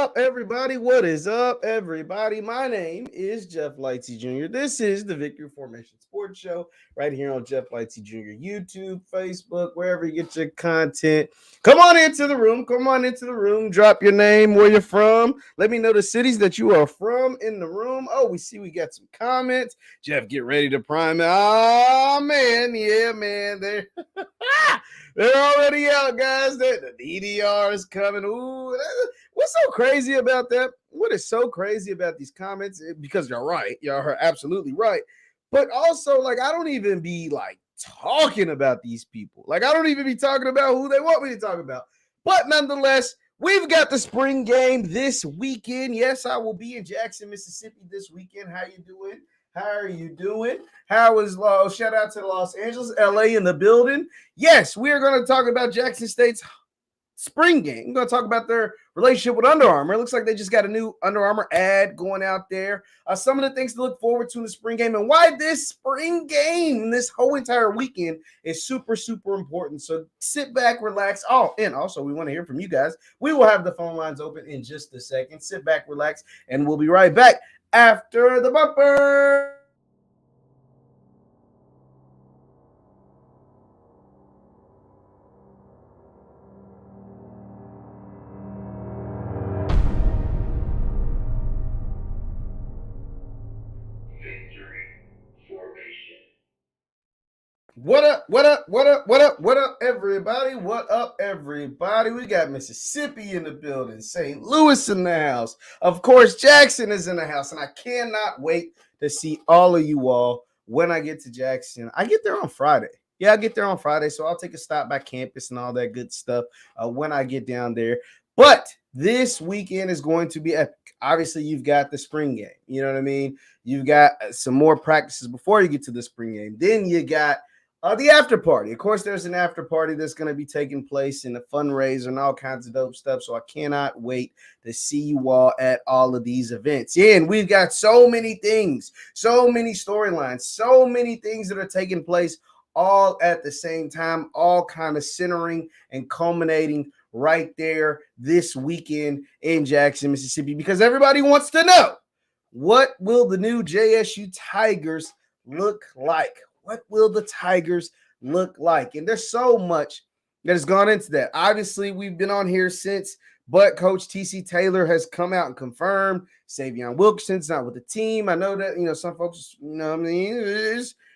up, everybody? What is up, everybody? My name is JeffLightsyJr. This is the Victory Formation Sports Show right here on JeffLightsYJr. YouTube, Facebook, wherever you get your content. Come on into the room. Come on into the room. Drop your name, where you're from. Let me know the cities that you are from in the room. Oh, we see we got some comments. Jeff, get ready to prime it. Oh, man. Yeah, man. They're already out, guys. The DDR is coming. Ooh, what's so crazy about that? What is so crazy about these comments? Because you're right. Y'all are absolutely right. But also, like, I don't even be like talking about these people. Like, I don't even be talking about who they want me to talk about. But nonetheless, we've got the spring game this weekend. Yes, I will be in Jackson, Mississippi this weekend. How you doing? How are you doing? How is shout out to Los Angeles, LA in the building. Yes, we are going to talk about Jackson State's spring game. We're going to talk about their relationship with Under Armour. It looks like they just got a new Under Armour ad going out there. Some of the things to look forward to in the spring game and why this spring game, this whole entire weekend, is super, super important. So sit back, relax. Oh, and also we want to hear from you guys. We will have the phone lines open in just a second. Sit back, relax, and we'll be right back after the bumper. What up, what up, what up, what up, what up, everybody? What up, everybody? We got Mississippi in the building, St. Louis in the house. Of course, Jackson is in the house, and I cannot wait to see all of you all when I get to Jackson. I get there on Friday. Yeah, I get there on Friday, so I'll take a stop by campus and all that good stuff when I get down there. But this weekend is going to be epic. Obviously, you've got the spring game. You know what I mean? You've got some more practices before you get to the spring game. Then you got the after party. Of course, there's an after party that's going to be taking place in a fundraiser and all kinds of dope stuff. So I cannot wait to see you all at all of these events. Yeah, and we've got so many things, so many storylines, so many things that are taking place all at the same time, all kind of centering and culminating right there this weekend in Jackson, Mississippi, because everybody wants to know, what will the new JSU Tigers look like? What will the Tigers look like? And there's so much that has gone into that. Obviously, we've been on here since, but Coach TC Taylor has come out and confirmed Savion Wilkerson's not with the team. I know that, some folks, I mean,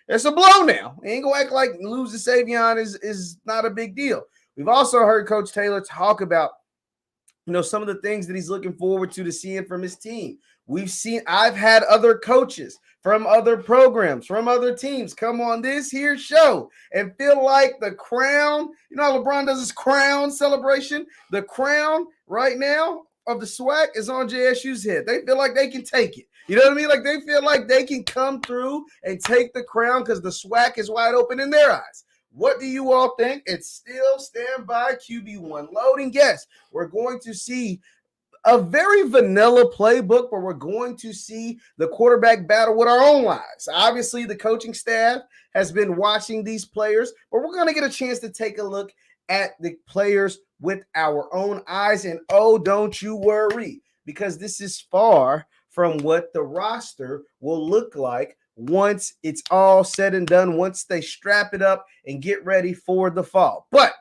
it's a blow now. Ain't gonna act like losing Savion is not a big deal. We've also heard Coach Taylor talk about, some of the things that he's looking forward to seeing from his team. I've had other coaches from other programs, from other teams come on this here show and feel like the crown, how LeBron does his crown celebration, the crown right now of the SWAC is on JSU's head. They feel like they can take it. You know what I mean? Like they feel like they can come through and take the crown because the SWAC is wide open in their eyes. What do you all think? It's still standby QB1 loading. Yes, we're going to see a very vanilla playbook, but we're going to see the quarterback battle with our own lives. Obviously, the coaching staff has been watching these players, but we're going to get a chance to take a look at the players with our own eyes. And oh, don't you worry, because this is far from what the roster will look like once it's all said and done, once they strap it up and get ready for the fall. But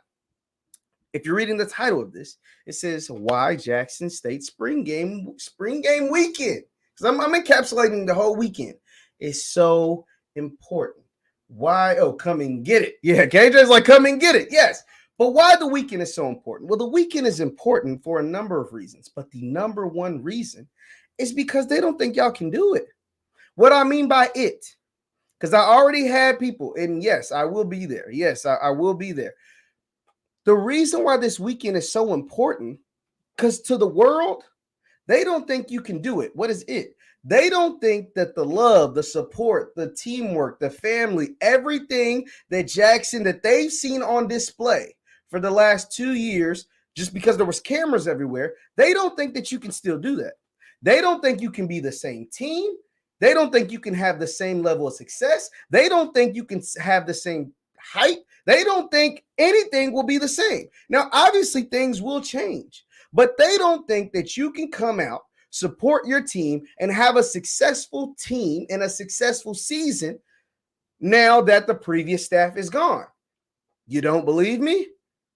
if you're reading the title of this, it says why Jackson State spring game weekend. Because I'm encapsulating the whole weekend. It's so important. Why? Oh, come and get it. Yeah, KJ's like, come and get it. Yes. But why the weekend is so important? Well, the weekend is important for a number of reasons. But the number one reason is because they don't think y'all can do it. What I mean by it, because I already had people, and yes, I will be there. Yes, I will be there. The reason why this weekend is so important, because to the world, they don't think you can do it. What is it? They don't think that the love, the support, the teamwork, the family, everything that Jackson, that they've seen on display for the last 2 years, just because there was cameras everywhere, they don't think that you can still do that. They don't think you can be the same team. They don't think you can have the same level of success. They don't think you can have the same height. They don't think anything will be the same. Now, obviously, things will change. But they don't think that you can come out, support your team, and have a successful team and a successful season now that the previous staff is gone. You don't believe me?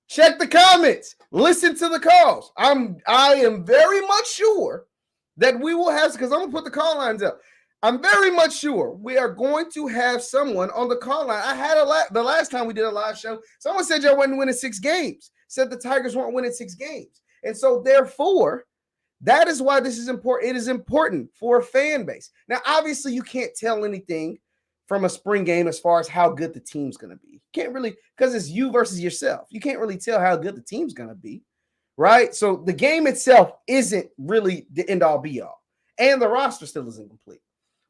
Check the comments. Listen to the calls. I am very much sure that we will have, because I'm going to put the call lines up. I'm very much sure we are going to have someone on the call line. I had the last time we did a live show, someone said y'all wasn't winning 6 games, said the Tigers weren't winning 6 games. And so therefore, that is why this is important. It is important for a fan base. Now, obviously, you can't tell anything from a spring game as far as how good the team's going to be. You can't really, because it's you versus yourself. You can't really tell how good the team's going to be, right? So the game itself isn't really the end-all be-all. And the roster still isn't complete.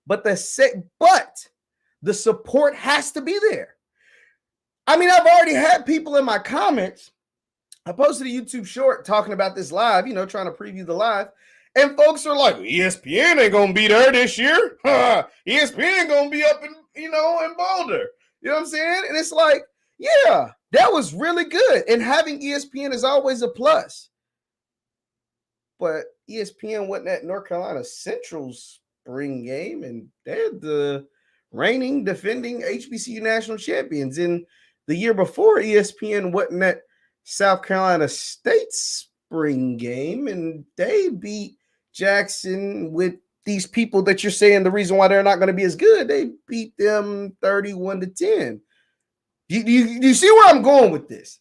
But the support has to be there. I mean, I've already had people in my comments. I posted a YouTube short talking about this live, trying to preview the live. And folks are like, ESPN ain't going to be there this year. ESPN ain't going to be up in Boulder. You know what I'm saying? And it's like, yeah, that was really good. And having ESPN is always a plus. But ESPN wasn't at North Carolina Central's spring game, and they're the reigning, defending HBCU national champions. In the year before, ESPN wasn't at South Carolina State's spring game, and they beat Jackson with these people that you're saying the reason why they're not going to be as good. They beat them 31-10. You see where I'm going with this?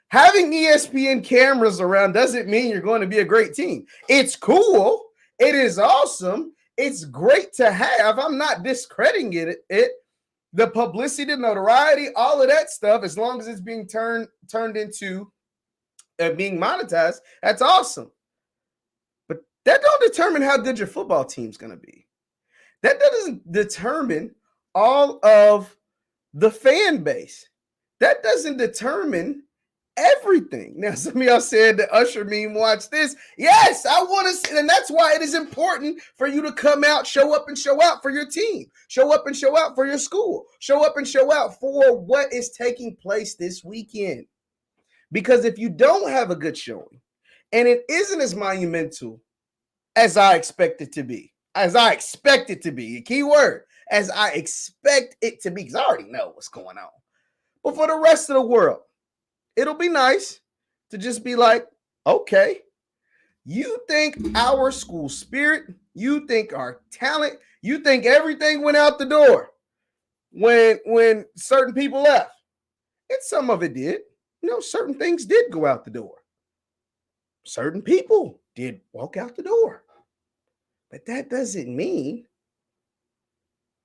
Having ESPN cameras around doesn't mean you're going to be a great team. It's cool. It is awesome. It's great to have. I'm not discrediting it. The publicity, the notoriety, all of that stuff, as long as it's being turned into being monetized, that's awesome. But that don't determine how good your football team's going to be. That doesn't determine all of the fan base. That doesn't determine everything. Now, some of y'all said the Usher meme, watch this. Yes, I want to see, and that's why it is important for you to come out, show up and show out for your team, show up and show out for your school, show up and show out for what is taking place this weekend. Because if you don't have a good showing and it isn't as monumental as I expect it to be, a key word, as I expect it to be, because I already know what's going on. But for the rest of the world, it'll be nice to just be like, okay, you think our school spirit, you think our talent, you think everything went out the door when certain people left. And some of it did. Certain things did go out the door. Certain people did walk out the door. But that doesn't mean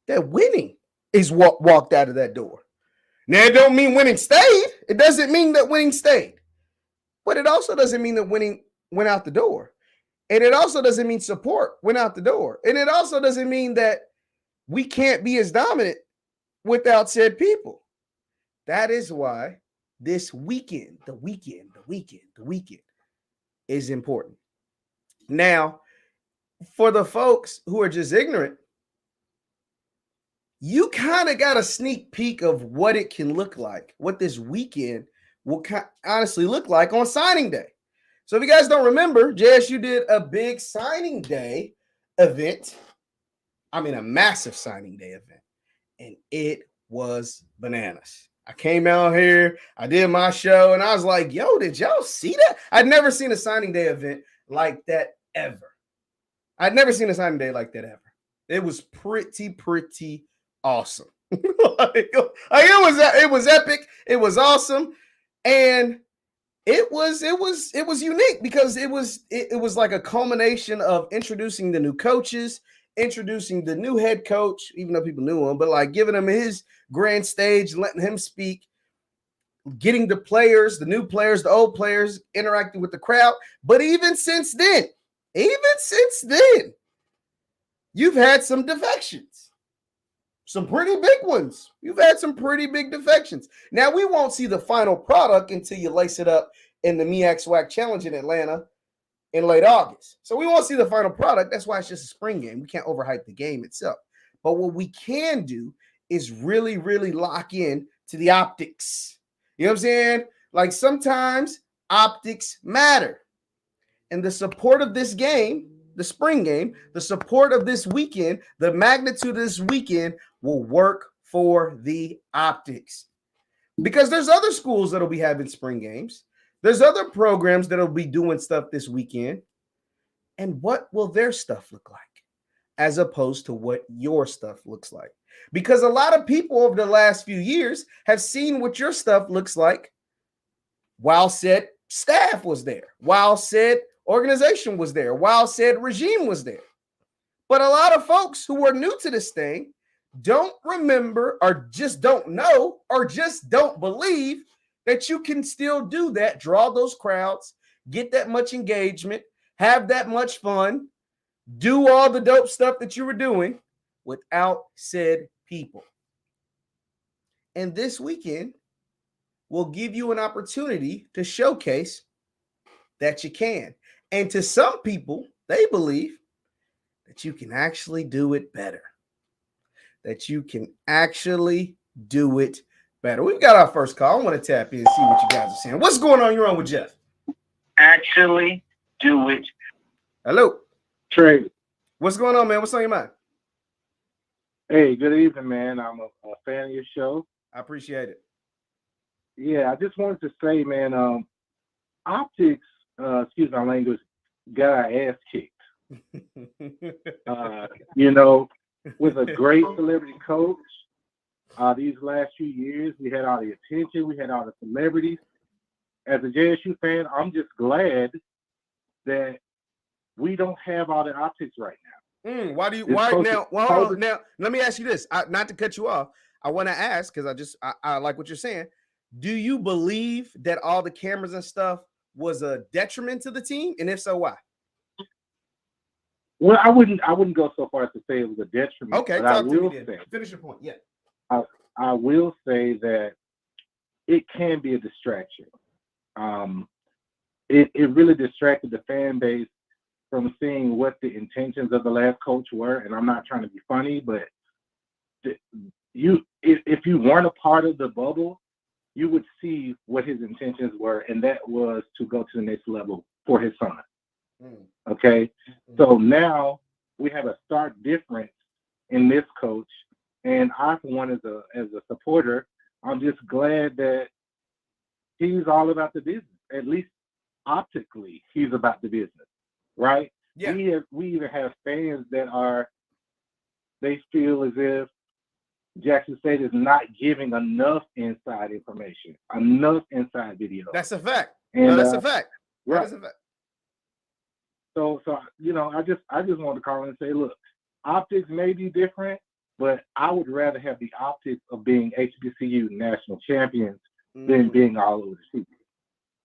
that winning is what walked out of that door. Now, it don't mean winning stayed. It doesn't mean that winning stayed. But it also doesn't mean that winning went out the door. And it also doesn't mean support went out the door. And it also doesn't mean that we can't be as dominant without said people. That is why this weekend, the weekend is important. Now, for the folks who are just ignorant, you kind of got a sneak peek of what it can look like, what this weekend will honestly look like on signing day. So if you guys don't remember, JSU did a big signing day event. I mean, a massive signing day event. And it was bananas. I came out here, I did my show, and I was like, yo, did y'all see that? I'd never seen a signing day event like that ever. It was pretty awesome. It was epic. It was awesome. And it was unique because it was like a culmination of introducing the new coaches, introducing the new head coach, even though people knew him, but like giving him his grand stage, letting him speak, getting the players, the new players, the old players interacting with the crowd. But even since then, you've had some defections, some pretty big ones. You've had some pretty big defections. Now, we won't see the final product until you lace it up in the SWAC Challenge in Atlanta in late August. So we won't see the final product. That's why it's just a spring game. We can't overhype the game itself. But what we can do is really, really lock in to the optics. You know what I'm saying? Like sometimes optics matter. And the support of this game, the spring game, the support of this weekend, the magnitude of this weekend will work for the optics. Because there's other schools that'll be having spring games. There's other programs that'll be doing stuff this weekend. And what will their stuff look like as opposed to what your stuff looks like? Because a lot of people over the last few years have seen what your stuff looks like while said staff was there, while said organization was there, while said regime was there. But a lot of folks who are new to this thing don't remember or just don't know or just don't believe that you can still do that, draw those crowds, get that much engagement, have that much fun, do all the dope stuff that you were doing without said people. And this weekend will give you an opportunity to showcase that you can. And to some people, they believe that you can actually do it better. That you can actually do it better. We've got our first call. I want to tap in and see what you guys are saying. What's going on? You're on with Jeff. Actually do it. Hello. Trey. What's going on, man? What's on your mind? Hey, good evening, man. I'm a fan of your show. I appreciate it. Yeah, I just wanted to say, man, optics, excuse my language, got our ass kicked. With a great celebrity coach, these last few years, we had all the attention, we had all the celebrities. As a JSU fan, I'm just glad that we don't have all the optics right now. Why now, let me ask you this, not to cut you off. I want to ask, because I like what you're saying. Do you believe that all the cameras and stuff was a detriment to the team? And if so, why? Well, I wouldn't go so far as to say it was a detriment. Okay, but talk to me then. Finish your point. Yeah. I will say that it can be a distraction. It really distracted the fan base from seeing what the intentions of the last coach were. And I'm not trying to be funny, but if you weren't a part of the bubble, you would see what his intentions were, and that was to go to the next level for his son. Okay? So now we have a stark difference in this coach, and I, for one, as a supporter, I'm just glad that he's all about the business. At least optically, he's about the business, right? Yeah. We even have fans that they feel as if Jackson State is not giving enough inside information, enough inside video. That's a fact. And, that's a fact. Right. That's a fact. So I just want to call in and say, look, optics may be different, but I would rather have the optics of being HBCU national champions than being all over the city.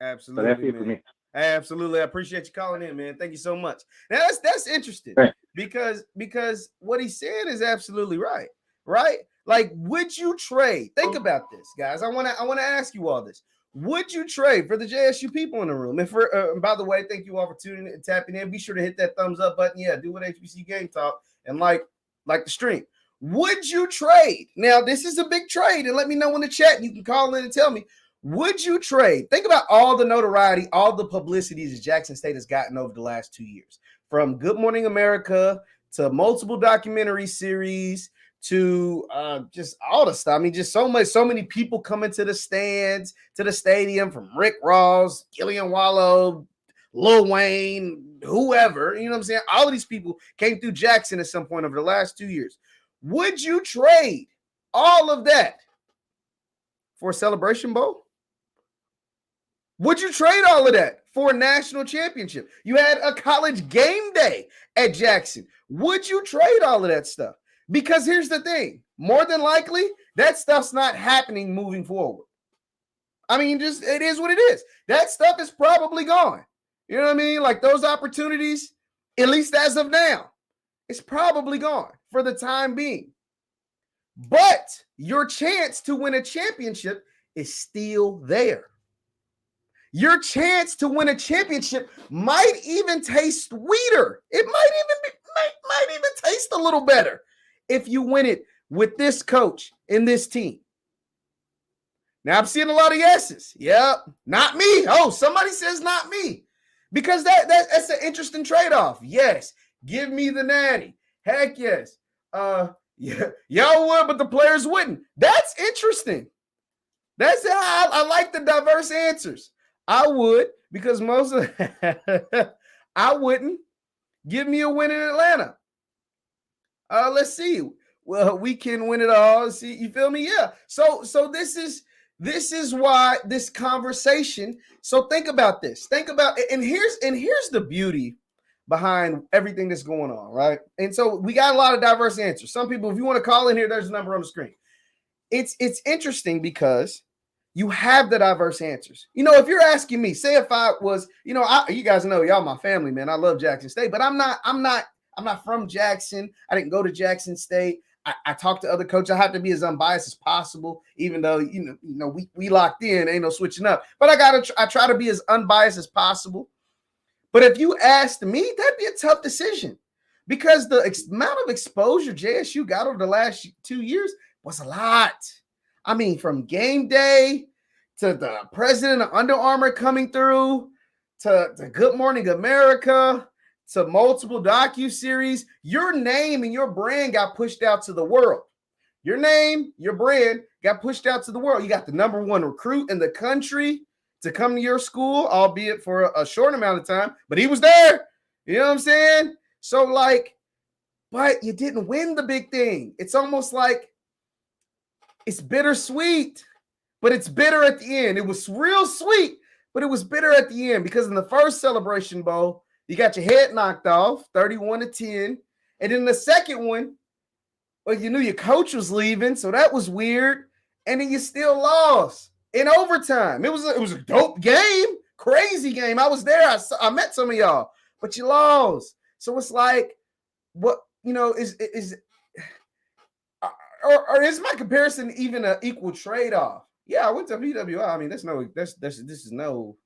Absolutely. So that's it for me. Absolutely. I appreciate you calling in, man. Thank you so much. Now that's interesting. Thanks. because what he's saying is absolutely right. Right? Like, would you trade? Think about this, guys. I want to ask you all this. Would you trade for the JSU people in the room? And by the way, thank you all for tuning in and tapping in. Be sure to hit that thumbs up button. Yeah, do what HBC Game Talk and like the stream. Would you trade? Now, this is a big trade, and let me know in the chat. You can call in and tell me. Would you trade? Think about all the notoriety, all the publicity that Jackson State has gotten over the last 2 years, from Good Morning America to multiple documentary series to just all the stuff. I mean, just so many people coming to the stands, to the stadium, from Rick Ross, Gillian Wallow, Lil Wayne, whoever, you know what I'm saying? All of these people came through Jackson at some point over the last 2 years. Would you trade all of that for a Celebration Bowl? Would you trade all of that for a national championship? You had a college game day at Jackson. Would you trade all of that stuff? Because here's the thing, more than likely, that stuff's not happening moving forward. I mean, it is what it is. That stuff is probably gone. You know what I mean? Like those opportunities, at least as of now, it's probably gone for the time being. But your chance to win a championship is still there. Your chance to win a championship might even taste sweeter. It might even taste a little better if you win it with this coach and this team. Now, I'm seeing a lot of yeses. Yep, not me. Oh, somebody says not me. Because that's an interesting trade-off. Yes, give me the natty. Heck yes. Yeah, y'all would, but the players wouldn't. That's interesting. That's how I like the diverse answers. I would, because most of I wouldn't. Give me a win in Atlanta. Let's see. Well, we can win it all. See, you feel me? Yeah. So this is why this conversation. So think about this. Think about, and here's the beauty behind everything that's going on, right? And so we got a lot of diverse answers. Some people, if you want to call in here, there's a number on the screen. It's interesting because you have the diverse answers. You know, if you're asking me, say if I was, you guys know y'all my family, man. I love Jackson State, but I'm not from Jackson. I didn't go to Jackson State. I talk to other coaches. I have to be as unbiased as possible, even though we locked in, ain't no switching up. But I try to be as unbiased as possible. But if you asked me, that'd be a tough decision because the amount of exposure JSU got over the last 2 years was a lot. I mean, from game day to the president of Under Armour coming through to Good Morning America to multiple docuseries, your name and your brand got pushed out to the world. Your name, your brand got pushed out to the world. You got the number one recruit in the country to come to your school, albeit for a short amount of time, but he was there. You know what I'm saying? So but you didn't win the big thing. It's almost like it's bittersweet, but it's bitter at the end. It was real sweet, but it was bitter at the end because in the first Celebration Bowl, you got your head knocked off, 31-10. And in the second one, well, you knew your coach was leaving, so that was weird. And then you still lost in overtime. It was a dope game, crazy game. I was there. I met some of y'all, but you lost. So it's like, what, is my comparison even an equal trade-off? Yeah, I went to PWI. I mean, this is no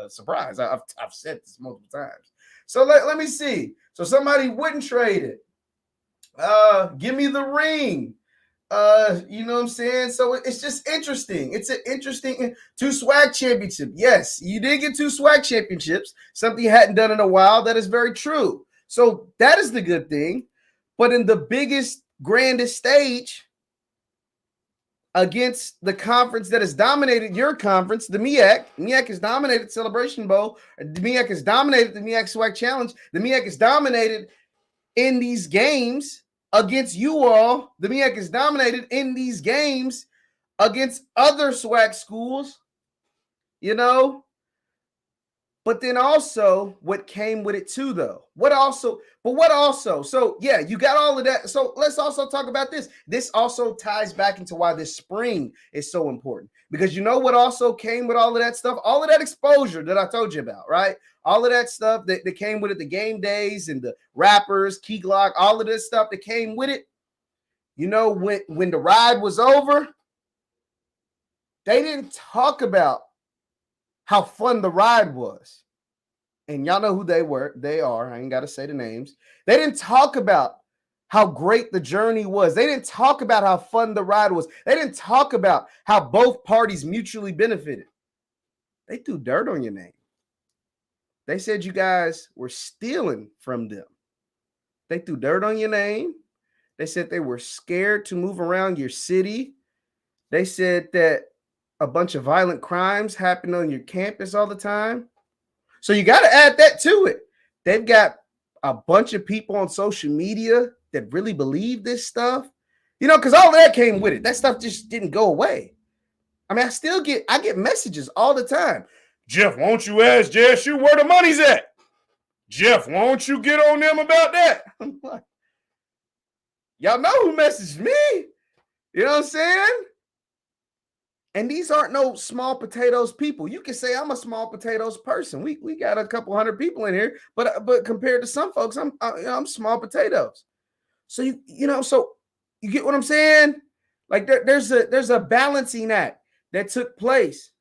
surprise. I've said this multiple times. So let me see. So somebody wouldn't trade it. Give me the ring. You know what I'm saying? So it's just interesting. It's an interesting 2 SWAC championship. Yes, you did get 2 SWAC championships, something you hadn't done in a while. That is very true. So that is the good thing. But in the biggest, grandest stage against the conference that has dominated your conference, the MEAC. MEAC has dominated Celebration Bowl. The MEAC has dominated the MEAC SWAC Challenge. The MEAC has dominated in these games against you all. The MEAC is dominated in these games against other SWAC schools, But then also what came with it too, though. What also? So yeah, you got all of that. So let's also talk about this. This also ties back into why this spring is so important. Because you know what also came with all of that stuff? All of that exposure that I told you about, right? All of that stuff that came with it, the game days and the rappers, Key Glock, all of this stuff that came with it. When the ride was over, they didn't talk about how fun the ride was. And y'all know who they were. They are. I ain't got to say the names. They didn't talk about how great the journey was. They didn't talk about how fun the ride was. They didn't talk about how both parties mutually benefited. They threw dirt on your name. They said you guys were stealing from them. They threw dirt on your name. They said they were scared to move around your city. They said that a bunch of violent crimes happen on your campus all the time. So you got to add that to it. They've got a bunch of people on social media that really believe this stuff, because all of that came with it. That stuff just didn't go away. I mean, I get messages all the time. Jeff, won't you ask JSU where the money's at? Jeff, won't you get on them about that? I'm like, y'all know who messaged me. You know what I'm saying? And these aren't no small potatoes people. You can say I'm a small potatoes person. We got a couple hundred people in here, but compared to some folks, I'm small potatoes. So you get what I'm saying? Like there's a balancing act that took place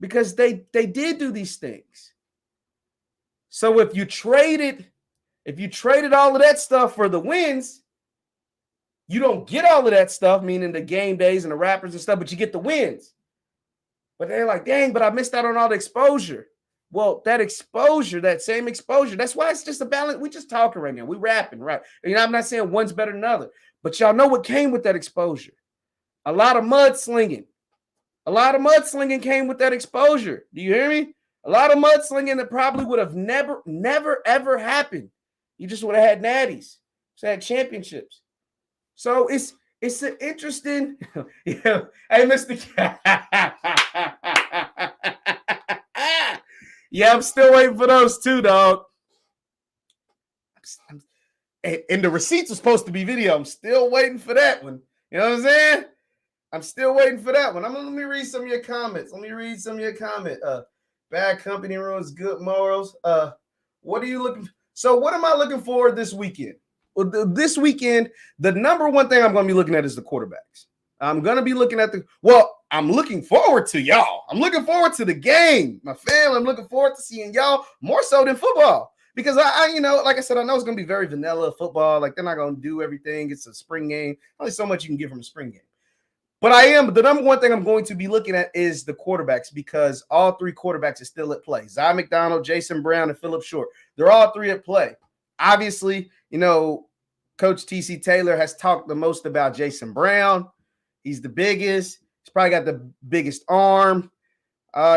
because they did do these things. So if you traded all of that stuff for the wins, you don't get all of that stuff, meaning the game days and the rappers and stuff, but you get the wins. But they're like, dang, but I missed out on all the exposure. Well, that exposure, that same exposure, that's why it's just a balance. We just talking right now. We rapping, right? You know, I'm not saying one's better than the other, but y'all know what came with that exposure. A lot of mudslinging. A lot of mudslinging came with that exposure. Do you hear me? A lot of mudslinging that probably would have never, ever happened. You just would have had natties, just had championships. So it's an interesting, yeah. Hey, Mr. Yeah, I'm still waiting for those too, dog. And the receipts are supposed to be video. I'm still waiting for that one. You know what I'm saying? I'm still waiting for that one. Let me read some of your comments. Bad company ruins good morals. What are you looking for? So what am I looking for this weekend? Well, this weekend, the number one thing I'm going to be looking at is the quarterbacks. I'm going to be looking at I'm looking forward to y'all. I'm looking forward to the game, my family. I'm looking forward to seeing y'all more so than football. Because I like I said, I know it's going to be very vanilla football. Like, they're not going to do everything. It's a spring game. Only so much you can get from a spring game. But the number one thing I'm going to be looking at is the quarterbacks, because all three quarterbacks are still at play. Zy McDonald, Jason Brown, and Phillip Short. They're all three at play. Obviously, Coach T.C. Taylor has talked the most about Jason Brown. He's the biggest. He's probably got the biggest arm.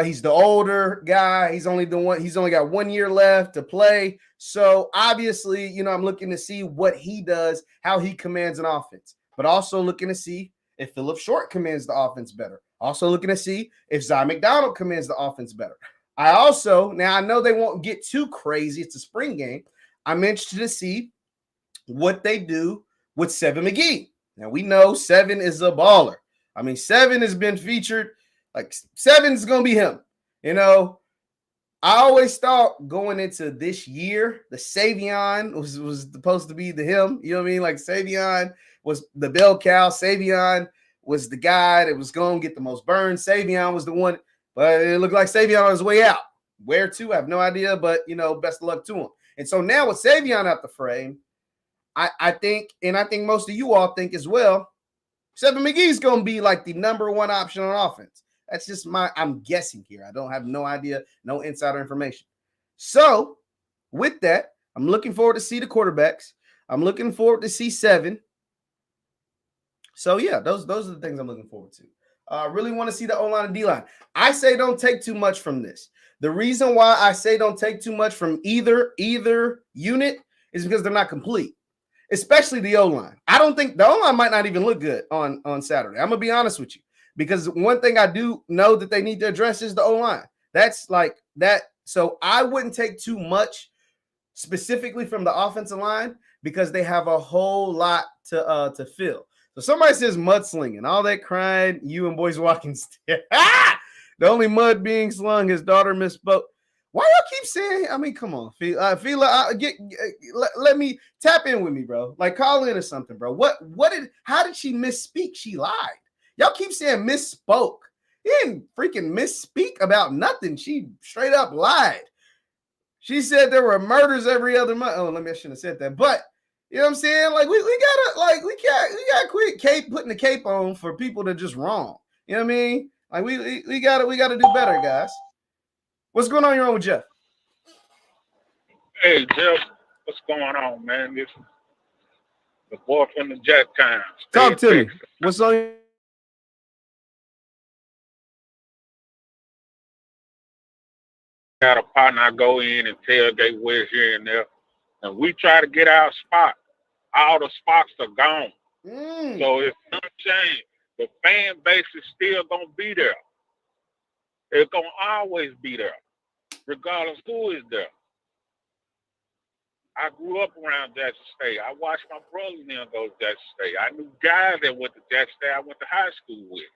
He's the older guy. He's only got 1 year left to play. So obviously, I'm looking to see what he does, how he commands an offense, but also looking to see if Phillip Short commands the offense better. Also looking to see if Zy McDonald commands the offense better. I know they won't get too crazy. It's a spring game. I'm interested to see what they do with Seven McGee. Now, we know Seven is a baller. I mean, Seven has been featured. Like, Seven's going to be him. I always thought going into this year, the Savion was supposed to be the him. You know what I mean? Like, Savion was the bell cow. Savion was the guy that was going to get the most burns. Savion was the one, but it looked like Savion on his way out. Where to? I have no idea, but, best of luck to him. And so now with Savion out the frame, I think most of you all think as well, Seven McGee's going to be like the number one option on offense. That's just I'm guessing here. I don't have no idea, no insider information. So with that, I'm looking forward to see the quarterbacks. I'm looking forward to see Seven. So yeah, those are the things I'm looking forward to. I really want to see the O-line and D-line. I say don't take too much from this. The reason why I say don't take too much from either unit is because they're not complete. Especially the O-line. I don't think the O-line might not even look good on Saturday. I'm going to be honest with you. Because one thing I do know that they need to address is the O-line. That's like that. So I wouldn't take too much specifically from the offensive line because they have a whole lot to fill. So somebody says mudslinging. All that crying, you and boys walking stick. The only mud being slung, his daughter misspoke. Why y'all keep saying? I mean, come on, Fila, let me tap in with me, bro. Like, call in or something, bro. How did she misspeak? She lied. Y'all keep saying misspoke. He didn't freaking misspeak about nothing. She straight up lied. She said there were murders every other month. Oh, I shouldn't have said that. But you know what I'm saying? Like, we gotta quit putting the cape on for people that just wrong. You know what I mean? Like, we gotta do better, guys. What's going on here with Jeff? Hey, Jeff, what's going on, man? This is the boy from the Jack Times. Talk to me. What's on? Got a partner, I go in and tailgate with here and there, and we try to get our spot. All the spots are gone. So it's unchanged. The fan base is still going to be there. It's going to always be there, regardless who is there. I grew up around Jackson State. I watched my brothers and them go to Jackson State. I knew guys that went to Jackson State I went to high school with.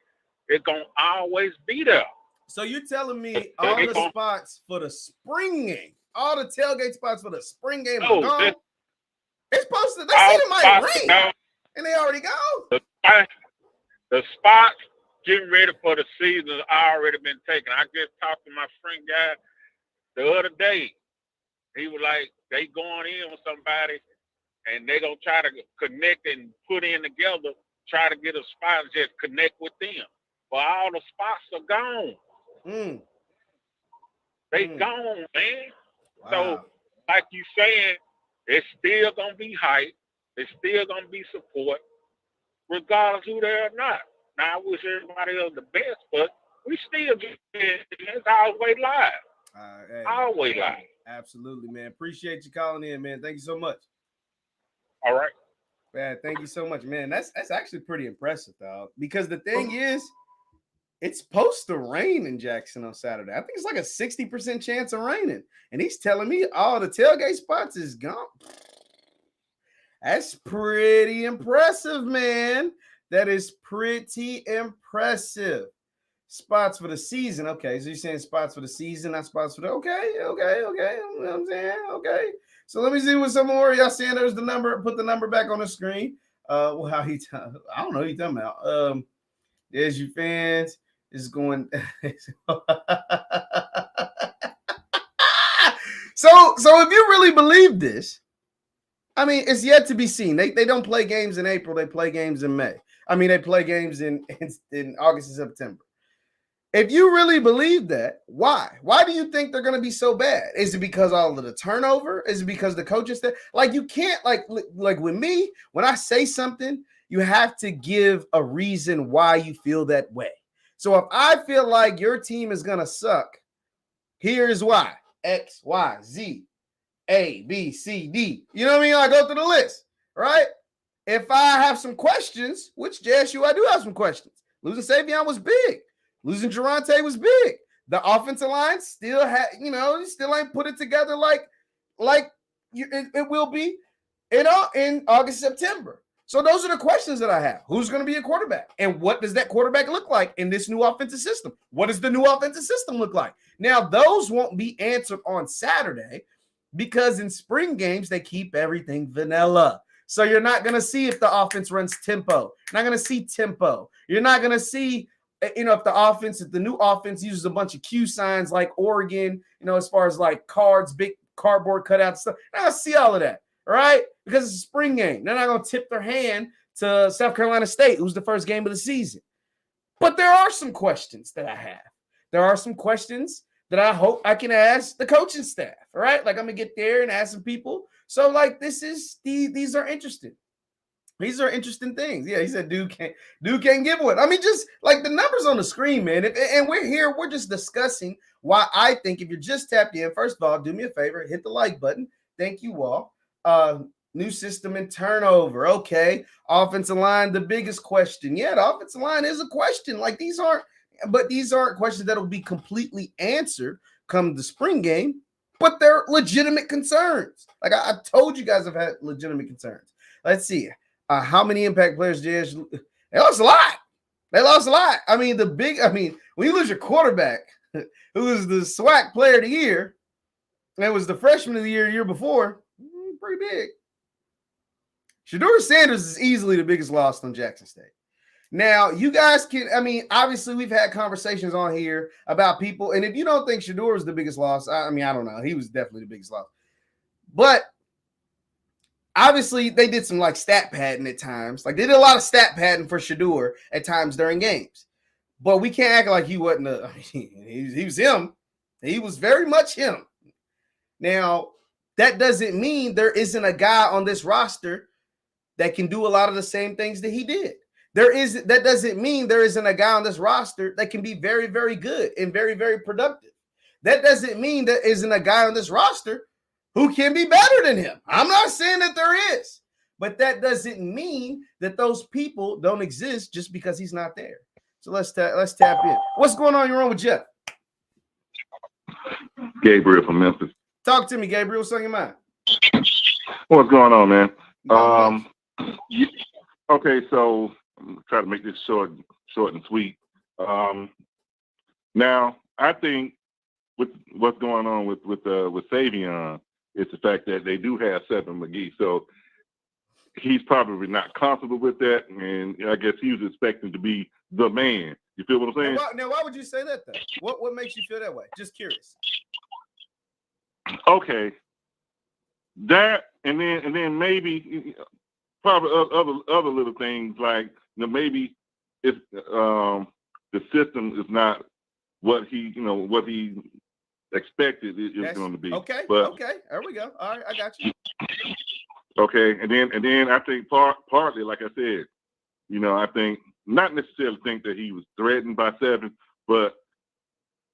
It's going to always be there. So you're telling me all the spots for the spring game, all the tailgate spots for the spring game are gone? It's supposed to, they said it might rain, and they already gone. The spots getting ready for the season has already been taken. I just talked to my friend guy the other day. He was like, they going in with somebody, and they going to try to connect and put in together, try to get a spot and just connect with them. But all the spots are gone. They gone, man. Wow. So, like you saying, it's still gonna be hype. It's still gonna be support, regardless who they are or not. Now, I wish everybody else the best, but we still it's always live. Hey, Always live. absolutely, man. Appreciate you calling in, man. Thank you so much. All right. Man, thank you so much, man. That's actually pretty impressive, dog. Because the thing is, it's supposed to rain in Jackson on Saturday. I think it's like a 60% chance of raining. And he's telling me all the tailgate spots is gone. That's pretty impressive, man. That is pretty impressive. Spots for the season. Okay, so you're saying spots for the season, not spots for the okay. You know what I'm saying? Okay. So let me see what some more y'all saying. There's the number. Put the number back on the screen. Well, how he I don't know what he's talking about. There's your fans. Is going so if you really believe this, I mean, it's yet to be seen. They don't play games in April, they play games in May. I mean, they play games in August and September. If you really believe that, why do you think they're going to be so bad? Is it because all of the turnover? Is it because the coaches like you can't like with me, when I say something, you have to give a reason why you feel that way. So if I feel like your team is going to suck, here's why. X, Y, Z, A, B, C, D. You know what I mean? I go through the list, right? If I have some questions, which JSU, I do have some questions. Losing Savion was big. Losing Geronte was big. The offensive line still still ain't put it together like it will be in August, September. So those are the questions that I have. Who's going to be a quarterback? And what does that quarterback look like in this new offensive system? What does the new offensive system look like? Now, those won't be answered on Saturday because in spring games, they keep everything vanilla. So you're not going to see if the offense runs tempo. You're not going to see tempo. You're not going to see, if the new offense uses a bunch of Q signs like Oregon, as far as like cards, big cardboard cutouts, stuff. You're not going to see all of that. Right? Because it's a spring game. They're not going to tip their hand to South Carolina State, who's the first game of the season. But there are some questions that I have. There are some questions that I hope I can ask the coaching staff. All right? Like I'm going to get there and ask some people. So like these are interesting. These are interesting things. Yeah, he said Duke can't give one. I mean, just like the numbers on the screen, man. And we're here. We're just discussing why I think if you're just tapped in, first of all, do me a favor, hit the like button. Thank you all. New system and turnover. Okay. Offensive line, the biggest question. Yeah, the offensive line is a question. Like these aren't questions that will be completely answered come the spring game, but they're legitimate concerns. Like I told you guys, I've had legitimate concerns. Let's see. How many impact players they lost a lot. I mean, when you lose your quarterback, who was the SWAC player of the year, and it was the freshman of the year before, pretty big. Shedeur Sanders is easily the biggest loss on Jackson State. Now, you guys obviously we've had conversations on here about people, and if you don't think Shedeur is the biggest loss, I don't know. He was definitely the biggest loss. But obviously, they did some like stat padding at times. Like they did a lot of stat padding for Shedeur at times during games. But we can't act like he wasn't he was him. He was very much him. Now, that doesn't mean there isn't a guy on this roster that can do a lot of the same things that he did. That doesn't mean there isn't a guy on this roster that can be very, very good and very, very productive. That doesn't mean there isn't a guy on this roster who can be better than him. I'm not saying that there is, but that doesn't mean that those people don't exist just because he's not there. So let's tap in. What's going on? You're on with Jeff. Gabriel from Memphis. Talk to me, Gabriel. What's on your mind? What's going on, man? Okay, so I'm gonna try to make this short and sweet. Now, I think with what's going on with Savion is the fact that they do have Seven McGee, so he's probably not comfortable with that, and I guess he was expecting to be the man. You feel what I'm saying? Now, why would you say that though? What makes you feel that way? Just curious. Okay, that and then maybe probably other little things like maybe it's the system is not what he expected it was going to be. Okay. But, okay. There we go. All right, I got you. Okay, and then I think partly, like I said, I think not necessarily think that he was threatened by 7, but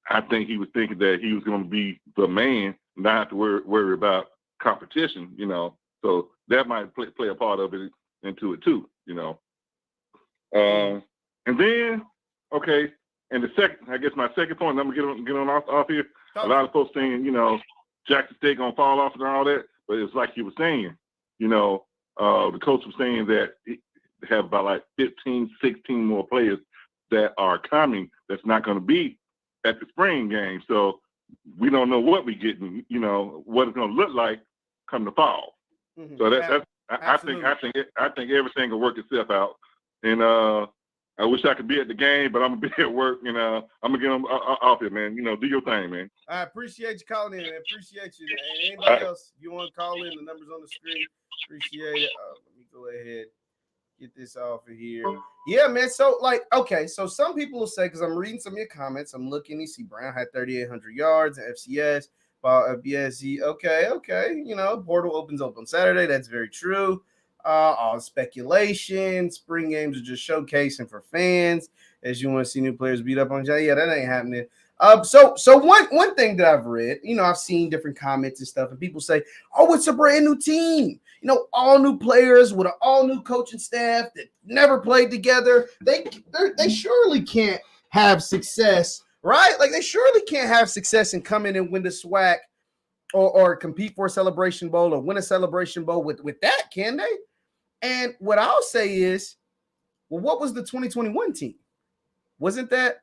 I think he was thinking that he was going to be the man, not have to worry about competition. So that might play a part of it into it too. And then okay, and my second point, I'm gonna get on off here. A lot of folks saying, Jackson State gonna fall off and all that, but it's like you were saying, the coach was saying that they have about like 15, 16 more players that are coming that's not going to be at the spring game. So we don't know what we're getting, what it's going to look like come the fall. Mm-hmm. So I think everything will work itself out. And I wish I could be at the game, but I'm gonna be at work. I'm gonna get off here, man. Do your thing, man. I appreciate you calling in. I appreciate you. And anybody else, if you want to call in, the number's on the screen. Appreciate it. Let me go ahead, get this off of here. Yeah, man. So, okay. So some people will say, because I'm reading some of your comments, I'm looking. You see, Brown had 3,800 yards at FCS. BSZ. Okay. Portal opens up on Saturday. That's very true. All speculation. Spring games are just showcasing for fans. As you want to see new players beat up on Jay. Yeah, that ain't happening. So one thing that I've read, I've seen different comments and stuff, and people say, "Oh, it's a brand new team. All new players with an all new coaching staff that never played together. They surely can't have success, right? Like they surely can't have success and come in and win the SWAC or compete for a Celebration Bowl or win a Celebration Bowl with that, can they?" And what I'll say is, well, what was the 2021 team? Wasn't that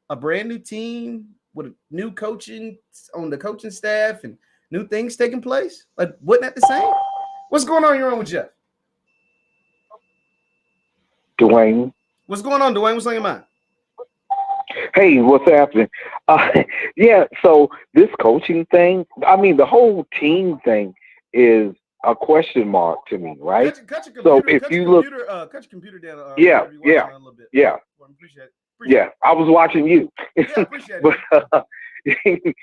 a brand new team with new coaching on the coaching staff and new things taking place? Like, wasn't that the same? What's going on? You're on with Jeff. Dwayne. What's going on, Dwayne? What's on your mind? Hey, what's happening? So this coaching thing, the whole team thing is a question mark to me, right? Cut your computer, so if you look, cut your computer down. A little bit. Yeah. Appreciate it. I was watching you. Yeah, appreciate it.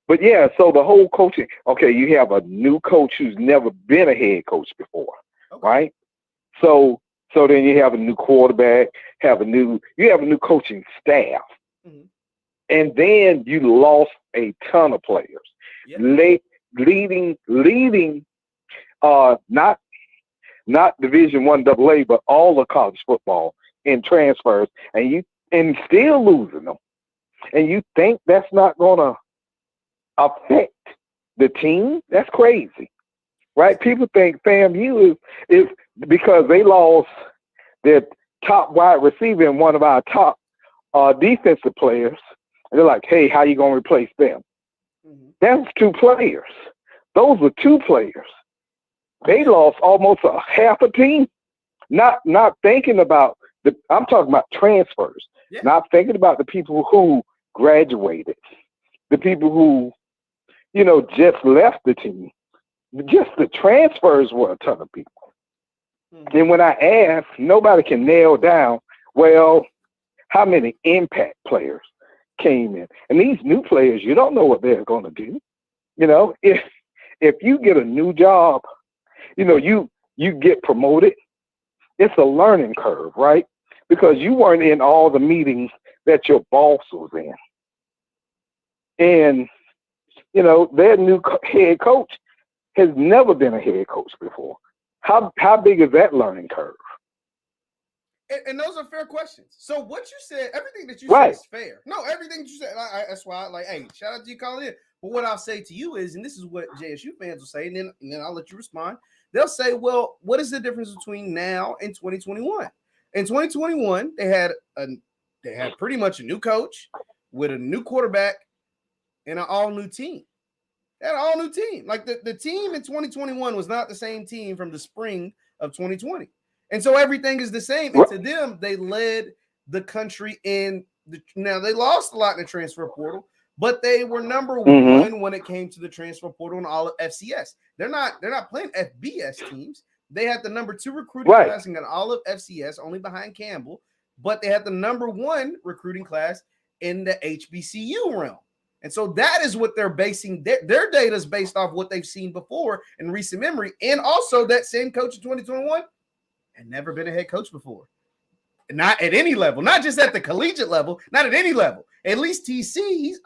But so the whole coaching. Okay, you have a new coach who's never been a head coach before, right? So then you have a new quarterback, you have a new coaching staff, and then you lost a ton of players, leading not Division I AA, but all of college football in transfers, and still losing them, and you think that's not gonna affect the team? That's crazy, right? People think FAMU is because they lost their top wide receiver and one of our top defensive players. And they're like, hey, how you going to replace them? That's 2 players. Those were 2 players. They lost almost a half a team. Not thinking about I'm talking about transfers. Yeah. Not thinking about the people who graduated, the people who, just left the team. Just the transfers were a ton of people. And when I ask, nobody can nail down, well, how many impact players came in. And these new players, you don't know what they're going to do. If you get a new job, you get promoted, it's a learning curve, right? Because you weren't in all the meetings that your boss was in. And, their new head coach has never been a head coach before. How big is that learning curve? And those are fair questions. So what you said, everything that you said is fair. No, everything that you said, that's why hey, shout out to you calling in. But what I'll say to you is, and this is what JSU fans will say, and then I'll let you respond. They'll say, well, what is the difference between now and 2021? In 2021, they had pretty much a new coach with a new quarterback and an all-new team. They had an all-new team. Like the team in 2021 was not the same team from the spring of 2020. And so everything is the same. And to them, they led the country now they lost a lot in the transfer portal, but they were number one when it came to the transfer portal and all of FCS. They're not playing FBS teams. They had the number 2 recruiting class and got all of FCS, only behind Campbell, but they had the number 1 recruiting class in the HBCU realm. And so that is what they're basing their data is based off what they've seen before in recent memory. And also that same coach in 2021 had never been a head coach before. Not at any level, not just at the collegiate level, not at any level. At least TC, he's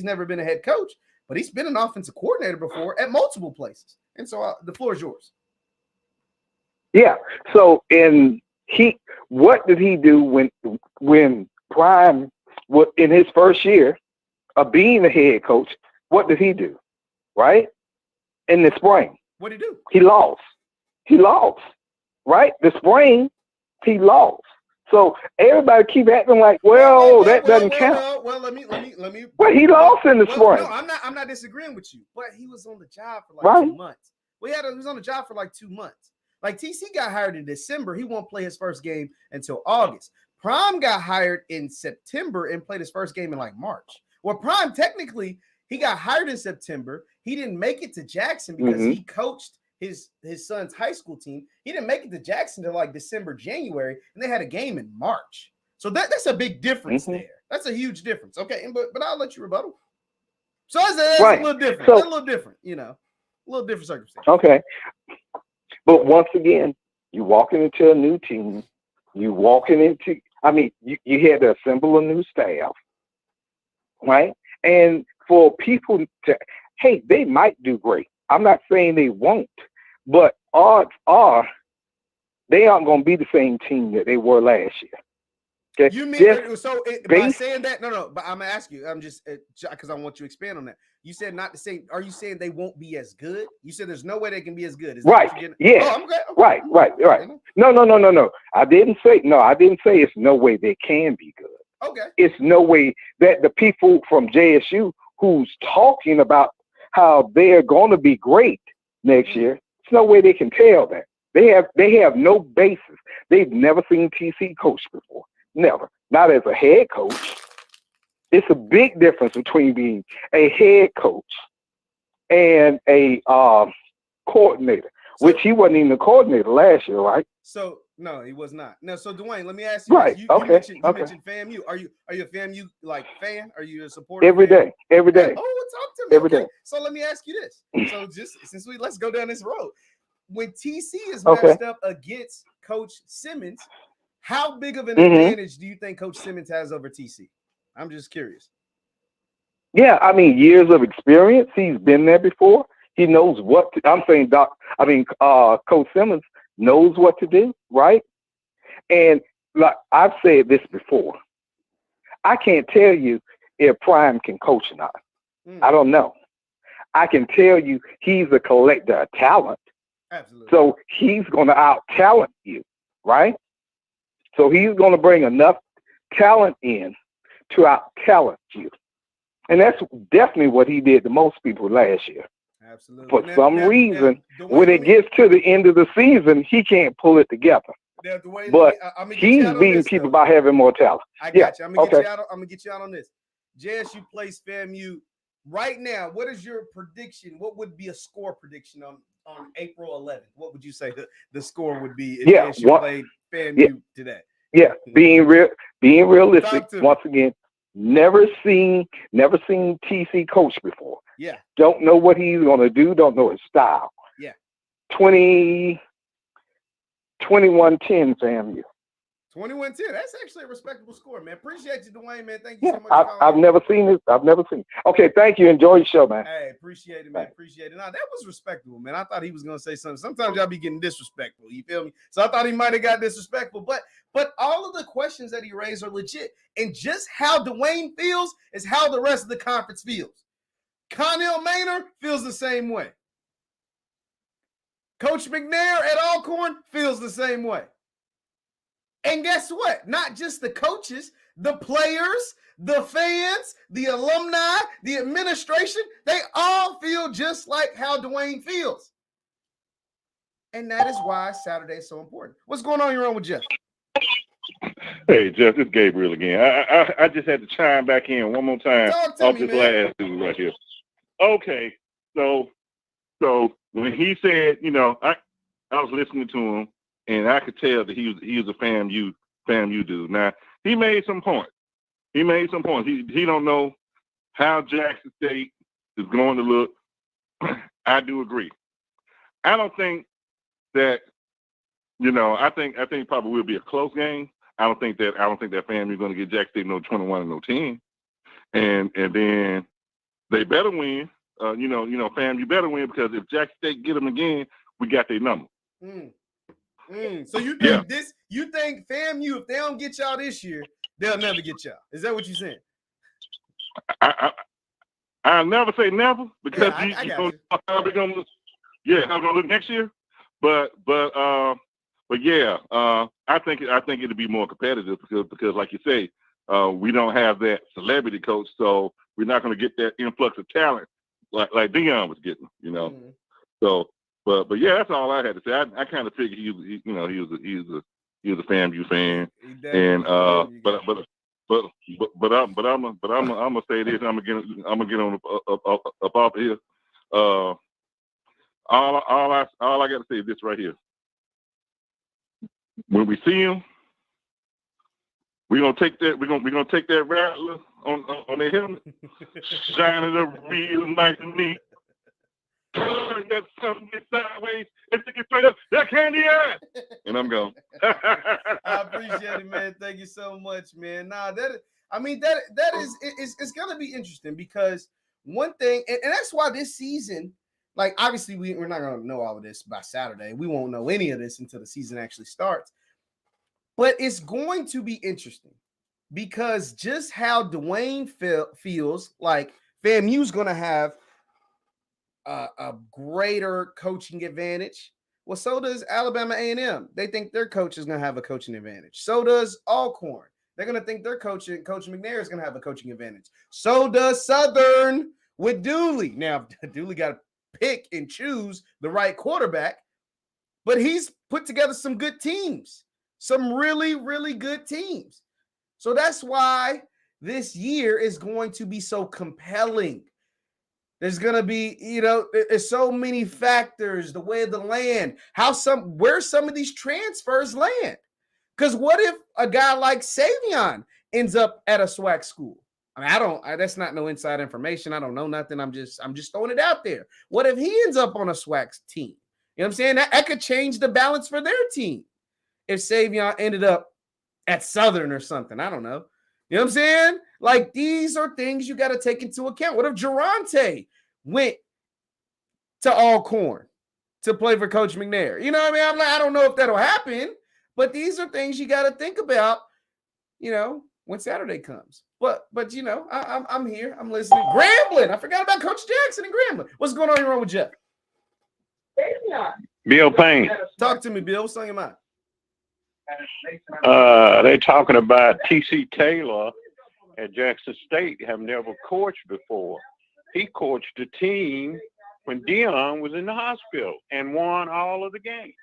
never been a head coach, but he's been an offensive coordinator before at multiple places. And so the floor is yours. Yeah. So what did he do when Prime was in his first year of being the head coach? What did he do? Right? In the spring. What did he do? He lost. Right? The spring, he lost. So everybody keep acting like, that doesn't count. Well, let me. Well, he lost in the spring. No, I'm not disagreeing with you, but he was on the job for like 2 months. He was on the job for like 2 months. Like TC got hired in December. He won't play his first game until August. Prime got hired in September and played his first game in like March. Well, Prime, technically, he got hired in September. He didn't make it to Jackson because he coached his son's high school team. He didn't make it to Jackson until like December, January, and they had a game in March. So that's a big difference there. That's a huge difference. Okay, but I'll let you rebuttal. So that's a little different. So, a little different, a little different circumstance. Okay. But once again, you walking into a new team. You had to assemble a new staff, right? And for people to, hey, they might do great. I'm not saying they won't, but odds are they aren't going to be the same team that they were last year. Okay? You mean by saying that? No, but I'm gonna ask you. I'm just because I want you to expand on that. You said not the same. Are you saying they won't be as good? You said there's no way they can be as good. Is right? Yeah. Oh, okay. Right. No. I didn't say it's no way they can be good. Okay. It's no way that the people from JSU who's talking about how they're going to be great next year, it's no way they can tell that. They have no basis. They've never seen TC coach before. Never. Not as a head coach. It's a big difference between being a head coach and a coordinator, which he wasn't even a coordinator last year, right? So no, he was not. No, so Dwayne, let me ask you. Right. You mentioned FAMU. Are you a FAMU fan? Are you a supporter? Every day. Oh, talk to me. Every day. So let me ask you this. So just let's go down this road. When TC is matched up against Coach Simmons, how big of an advantage do you think Coach Simmons has over TC? I'm just curious. Yeah, years of experience. He's been there before. He knows what Coach Simmons knows what to do, right? And like I've said this before, I can't tell you if Prime can coach or not. I don't know. I can tell you he's a collector of talent. Absolutely. So he's going to out-talent you, right? So he's going to bring enough talent in to out-talent you. And that's definitely what he did to most people last year. Absolutely. For some reason, when it gets to the end of the season, he can't pull it together. But he's beating people by having more talent. I got you. I'm gonna get you out on this. JSU plays FAMU right now. What is your prediction? What would be a score prediction on April 11th? What would you say the score would be if JSU played FAMU today? Yeah, being realistic. Once again, never seen TC coach before. Yeah. Don't know what he's gonna do. Don't know his style. Yeah. 21-10 FAMU. 21-10. That's actually a respectable score, man. Appreciate you, Dwayne, man. Thank you so much. I've never seen this. Okay, thank you. Enjoy your show, man. Hey, appreciate it, man. Appreciate it. Now, that was respectable, man. I thought he was going to say something. Sometimes y'all be getting disrespectful. You feel me? So I thought he might have got disrespectful. But all of the questions that he raised are legit. And just how Dwayne feels is how the rest of the conference feels. Connell Maynard feels the same way. Coach McNair at Alcorn feels the same way. And guess what? Not just the coaches, the players, the fans, the alumni, the administration, they all feel just like how Dwayne feels. And that is why Saturday is so important. What's going on here with Jeff? Hey, Jeff, it's Gabriel again. I just had to chime back in one more time off this last dude right here. Okay, so when he said, I was listening to him, and I could tell that he was a FAMU dude. Now, he made some points. He made some points. He don't know how Jackson State is going to look. I do agree. I don't think that, I think probably will be a close game. I don't think that FAMU is going to get Jackson State no 21 and no 10. And then they better win. FAMU better win, because if Jackson State get them again, we got their number. So you think you think FAMU, if they don't get y'all this year, they'll never get y'all? Is that what you're saying? I'll never say never, because I got how we're gonna look next year. But yeah, I think it'll be more competitive, because like you say, we don't have that celebrity coach, so we're not going to get that influx of talent like Dion was getting, So, but yeah, that's all I had to say. I kind of figured he was a FAMU fan, and but I'm gonna say this. I'm gonna get on up off of here. All I got to say is this right here. When we see him, we're gonna take that rattler on their helmet, shine it up real nice and neat. Turn that something sideways and stick it straight up. That candy ass. And I'm gone. I appreciate it, man. Thank you so much, man. That is it's gonna be interesting, because one thing, and that's why this season, like, obviously we're not gonna know all of this by Saturday. We won't know any of this until the season actually starts. But it's going to be interesting, because just how Dwayne feels like FAMU's going to have a greater coaching advantage. Well, so does Alabama A&M. They think their coach is going to have a coaching advantage. So does Alcorn. They're going to think their Coach McNair is going to have a coaching advantage. So does Southern with Dooley. Now, Dooley got to pick and choose the right quarterback, but he's put together some good teams. Some really, really good teams. So that's why this year is going to be so compelling. There's going to be, there's so many factors, the way of the land, where some of these transfers land. Because what if a guy like Savion ends up at a SWAC school? I mean, that's not no inside information. I don't know nothing. I'm just throwing it out there. What if he ends up on a SWAC team? You know what I'm saying? That could change the balance for their team. If Savion ended up at Southern or something, I don't know. You know what I'm saying? Like, these are things you got to take into account. What if Geronte went to Alcorn to play for Coach McNair? You know what I mean? I don't know if that'll happen, but these are things you got to think about, when Saturday comes. But I'm here. I'm listening. Grambling. I forgot about Coach Jackson and Grambling. What's going on here with Jeff? Bill Payne. Talk to me, Bill. What's on your mind? They talking about T.C. Taylor at Jackson State have never coached before. He coached a team when Dion was in the hospital and won all of the games.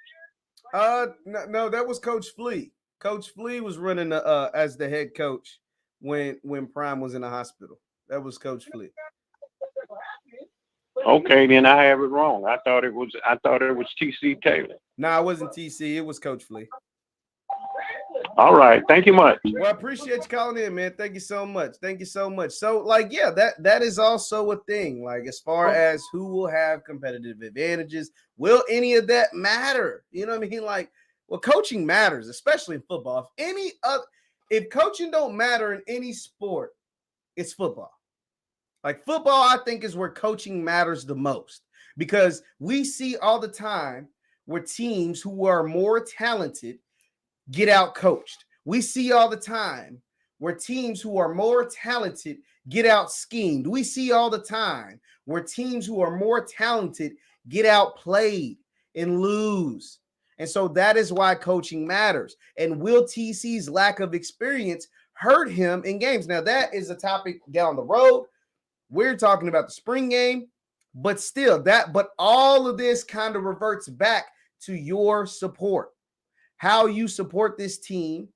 No, that was Coach Flea. Coach Flea was running as the head coach when Prime was in the hospital. That was Coach Flea. Okay, then I have it wrong. I thought it was T.C. Taylor. No, it wasn't T.C. It was Coach Flea. All right. Thank you much. Well, I appreciate you calling in, man. Thank you so much. Thank you so much. So, that is also a thing. Like, as far as who will have competitive advantages, will any of that matter? You know what I mean? Like, well, coaching matters, especially in football. If coaching don't matter in any sport, it's football. Like, football, I think, is where coaching matters the most, because we see all the time where teams who are more talented get out coached. We see all the time where teams who are more talented get out schemed. We see all the time where teams who are more talented get outplayed and lose. And so that is why coaching matters. And will TC's lack of experience hurt him in games? Now, that is a topic down the road. We're talking about the spring game, but still but all of this kind of reverts back to your support. How you support this team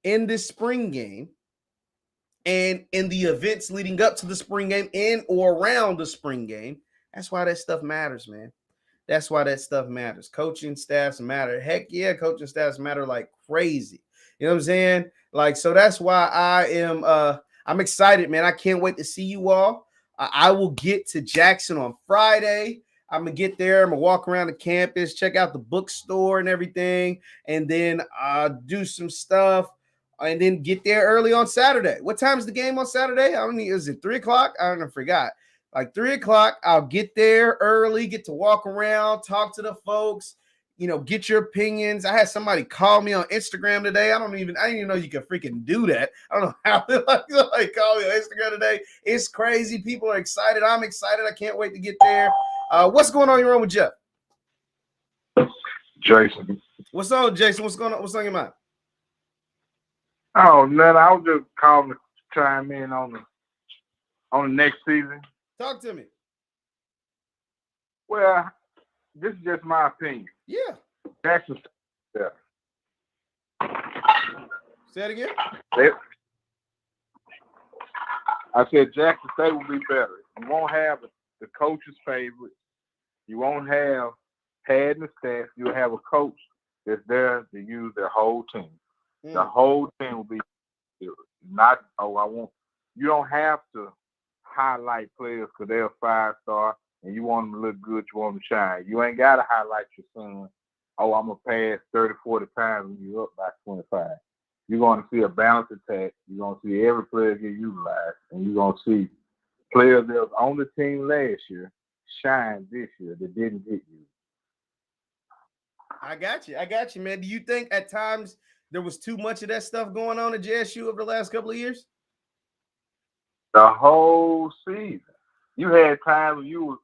in this spring game and in the events leading up to the spring game and or around the spring game. That's why that stuff matters, man. That's why that stuff matters. Coaching staffs matter. Heck yeah, coaching staffs matter like crazy. You know what I'm saying? Like, so that's why I'm excited, man. I can't wait to see you all. I will get to Jackson on Friday. I'm going to get there. I'm going to walk around the campus, check out the bookstore and everything, and then do some stuff, and then get there early on Saturday. What time is the game on Saturday? I don't know. Is it 3 o'clock? I don't know. Forgot. Like 3 o'clock. I'll get there early, get to walk around, talk to the folks, get your opinions. I had somebody call me on Instagram today. I didn't even know you could freaking do that. I don't know how they call me on Instagram today. It's crazy. People are excited. I'm excited. I can't wait to get there. What's going on in your room with Jeff? Jason. What's on, Jason? What's going on? What's on your mind? Oh, nothing. I was just calling to chime in on the next season. Talk to me. Well, this is just my opinion. Yeah. Jackson. Yeah. Say it again. I said Jackson State will be better. You won't have the coach's favorite. You won't have pad and stats. You'll have a coach that's there to use their whole team. The whole team will be not, you don't have to highlight players because they're a 5-star and you want them to look good, you want them to shine. You ain't got to highlight your son. I'm going to pass 30, 40 times when you're up by 25. You're going to see a balanced attack. You're going to see every player get utilized, and you're going to see players that was on the team last year shine this year that didn't get you. I got you, man. Do you think at times there was too much of that stuff going on at JSU over the last couple of years? The whole season. You had times when you were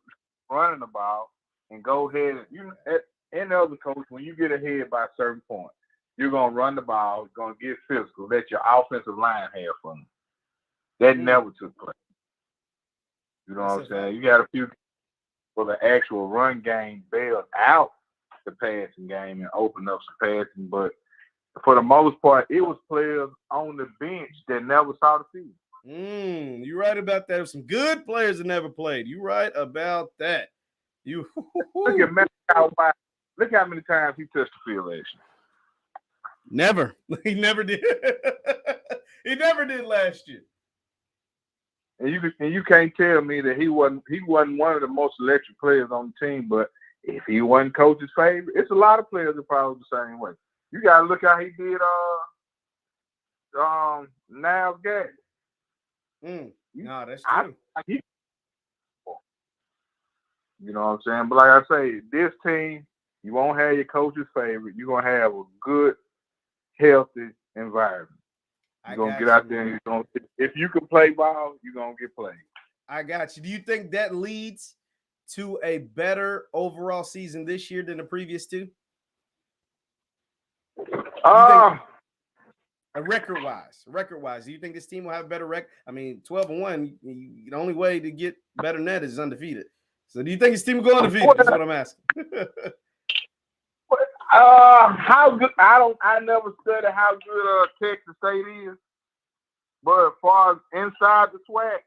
running the ball and go ahead. Any other coach, when you get ahead by a certain point, you're going to run the ball, going to get physical, let your offensive line have fun. That never took place. You know what I'm saying? You got a few for the actual run game bailed out the passing game and open up some passing, but for the most part, it was players on the bench that never saw the field. You're right about that. There's some good players that never played. You're right about that. Look at Malachi White. Look how many times he touched the field last year. Never. He never did. He never did last year. And you can't tell me that he wasn't one of the most electric players on the team, but if he wasn't coach's favorite, it's a lot of players that probably the same way. You gotta look how he did Niles Gadd. No, that's true. You know what I'm saying? But like I say, this team, you won't have your coach's favorite. You're gonna have a good, healthy environment. You're gonna get out there and if you can play ball, you're gonna get played. I got you. Do you think that leads to a better overall season this year than the previous two? Record-wise, do you think this team will have a better record? I mean, 12-1. The only way to get better than that is undefeated. So, do you think this team will go undefeated? That's what I'm asking. How good? I never studied how good Texas State is, but as far as inside the SWAC,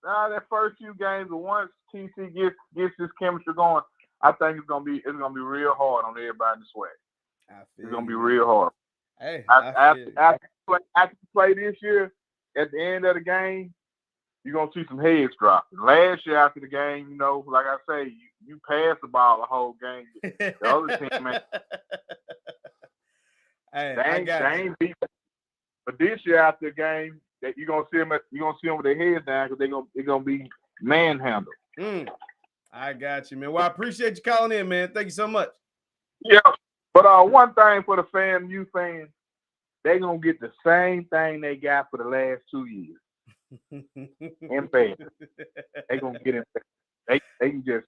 that first few games, once TC gets this chemistry going, I think it's gonna be real hard on everybody in the SWAC. It's gonna be real hard. Hey, after you play this year, at the end of the game, you're gonna see some heads drop. Last year after the game, like I say, you pass the ball the whole game. The other team, man, they ain't beat. But this year after the game, that you're gonna see them with their heads down because they're gonna be manhandled. I got you, man. Well, I appreciate you calling in, man. Thank you so much. Yeah, but one thing for the FAMU fans, they're gonna get the same thing they got for the last 2 years. Embarrassed. They gonna get embarrassed. They can just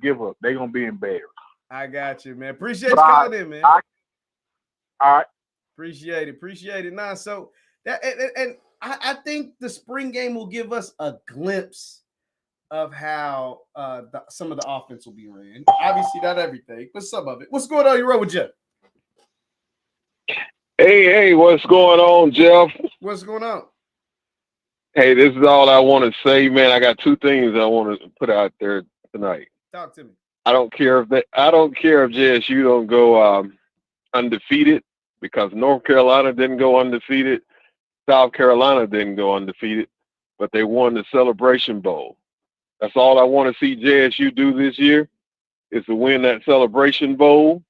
give up. They gonna be embarrassed. I got you, man. Appreciate you calling in, man. All right. Appreciate it. Nah, so that and I think the spring game will give us a glimpse of how some of the offense will be ran. Obviously, not everything, but some of it. What's going on? You roll with Jeff? Hey, what's going on, Jeff? What's going on? Hey, this is all I want to say, man. I got two things I want to put out there tonight. Talk to me. I don't care if JSU don't go undefeated because North Carolina didn't go undefeated. South Carolina didn't go undefeated, but they won the Celebration Bowl. That's all I want to see JSU do this year is to win that Celebration Bowl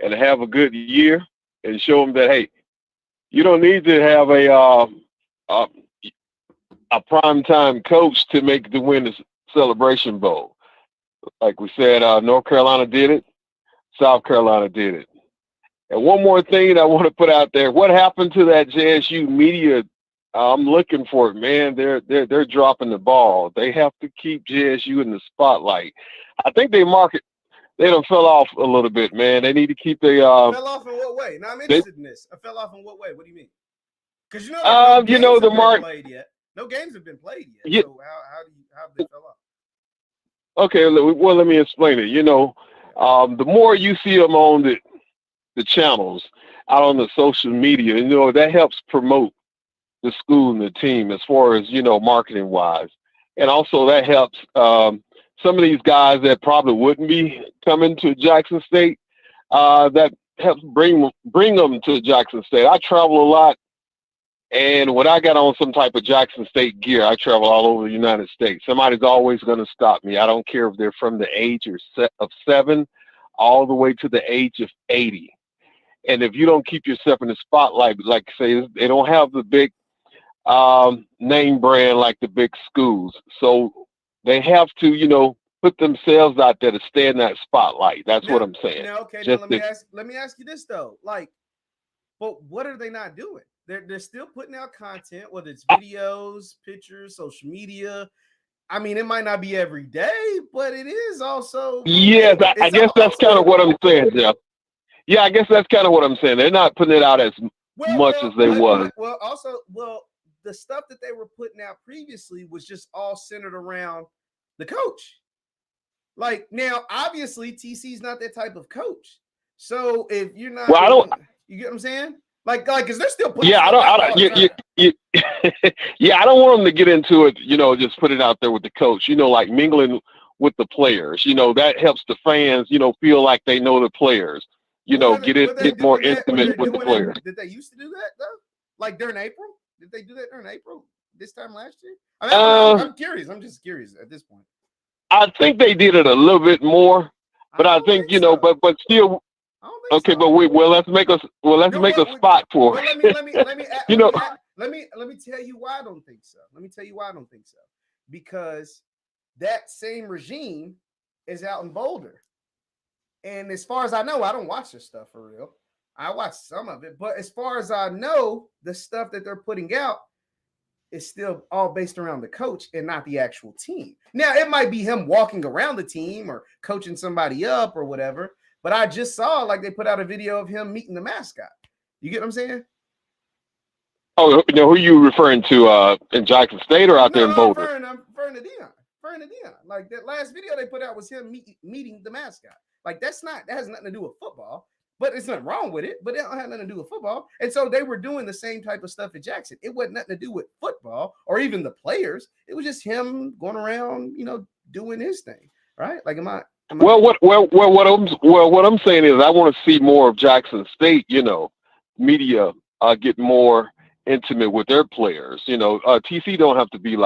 and have a good year and show them that, hey, you don't need to have a primetime coach to win the Celebration Bowl. Like we said, North Carolina did it. South Carolina did it. And one more thing I want to put out there. What happened to that JSU media? I'm looking for it, man. They're dropping the ball. They have to keep JSU in the spotlight. I think they done fell off a little bit, man. They need to keep fell off in what way? Now I'm interested in this. I fell off in what way? What do you mean? Because no played yet. No games have been played yet. Yeah. So how they fell off? Okay, well, let me explain it. The more you see them on the channels, out on the social media, that helps promote the school and the team as far as, marketing wise. And also that helps some of these guys that probably wouldn't be coming to Jackson State, that helps bring them to Jackson State. I travel a lot, and when I got on some type of Jackson State gear, I travel all over the United States. Somebody's always going to stop me. I don't care if they're from the age of 7 all the way to the age of 80. And if you don't keep yourself in the spotlight, like say, they don't have the big name brand like the big schools. So they have to, put themselves out there to stay in that spotlight. That's what I'm saying. Now, let me ask you this though. But what are they not doing? They're still putting out content, whether it's videos, pictures, social media. I mean, it might not be every day, but it is also. Yes, I guess that's kind of what I'm saying, Jeff. Yeah, I guess that's kind of what I'm saying. They're not putting it out as much as they was. The stuff that they were putting out previously was just all centered around the coach. Now, obviously, TC's not that type of coach. So if you're not, you get what I'm saying? Because they're still putting. Yeah, I don't want them to get into it. Just put it out there with the coach. Like mingling with the players. That helps the fans. Feel like they know the players. Get more intimate with the players. Did they used to do that though? During April? Did they do that during April this time last year? I'm curious. I'm just curious at this point. I think they did it a little bit more, but I think so. but still. Okay, so. But let's make a spot for it. Let me tell you why I don't think so. Because that same regime is out in Boulder. And as far as I know, I don't watch this stuff for real. I watch some of it, but as far as I know, the stuff that they're putting out is still all based around the coach and not the actual team. Now, it might be him walking around the team or coaching somebody up or whatever, but I just saw they put out a video of him meeting the mascot. You get what I'm saying? Oh, who are you referring to in Jackson State or out there in Boulder? I'm referring to Dion. That last video they put out was him meeting the mascot. That has nothing to do with football, but it's nothing wrong with it, but it don't have nothing to do with football. And so they were doing the same type of stuff at Jackson. It wasn't nothing to do with football or even the players. It was just him going around, doing his thing. Right? What I'm saying is I want to see more of Jackson State, media get more intimate with their players. TC don't have to be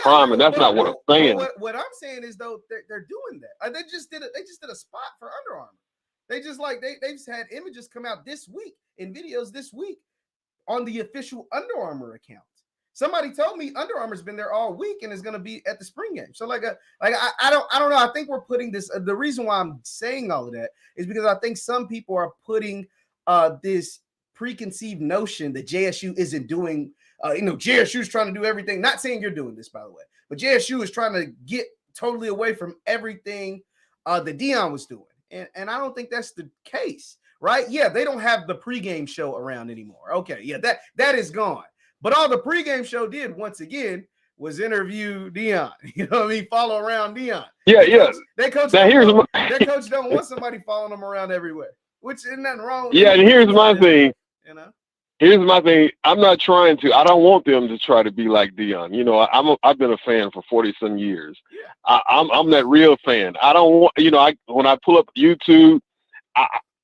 prime, and that's not what I'm saying. What I'm saying is though they're doing that. They just did a spot for Under Armour. They just they've had images come out this week and videos this week on the official Under Armour account. Somebody told me Under Armour's been there all week and is going to be at the spring game. So I don't know. I think we're putting this. The reason why I'm saying all of that is because I think some people are putting this preconceived notion that JSU isn't doing. JSU is trying to do everything. Not saying you're doing this, by the way, but JSU is trying to get totally away from everything that Dion was doing. And I don't think that's the case, right? Yeah, they don't have the pregame show around anymore. Okay, yeah, that is gone. But all the pregame show did, once again, was interview Dion. You know what I mean? Follow around Dion. Yeah. Their coach don't want somebody following them around everywhere, which isn't nothing wrong with and here's my thing. Here's my thing. I don't want them to try to be like Dion. I've been a fan for 40-some years. Yeah. I'm that real fan. I don't want, when I pull up YouTube,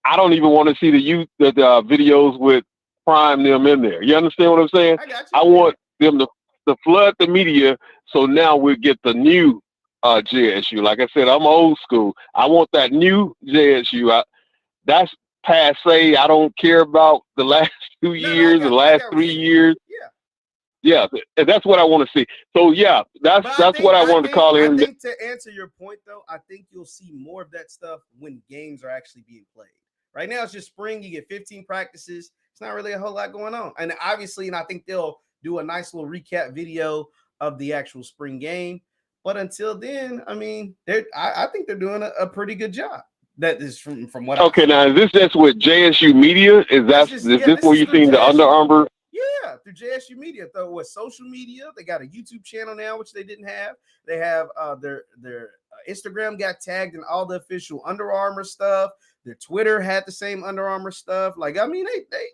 I don't even want to see the videos with Prime them in there. You understand what I'm saying? I got you. I want them to flood the media, so now we'll get the new JSU. Like I said, I'm old school. I want that new JSU. That's passe. I don't care about the last 2 years, the last 3 years. Yeah, that's what I want to see. So yeah, that's what I wanted to call in. I think to answer your point though, I think you'll see more of that stuff when games are actually being played. Right now it's just spring. You get 15 practices. It's not really a whole lot going on, and obviously, and I think they'll do a nice little recap video of the actual spring game. But until then, I mean, I think they're doing a pretty good job. That is from what. Okay, now is this just with JSU Media? Is this where you seen the Under Armour? Yeah, through JSU Media. Though with social media, they got a YouTube channel now, which they didn't have. They have their Instagram got tagged in all the official Under Armour stuff. Their Twitter had the same Under Armour stuff. Like, I mean, they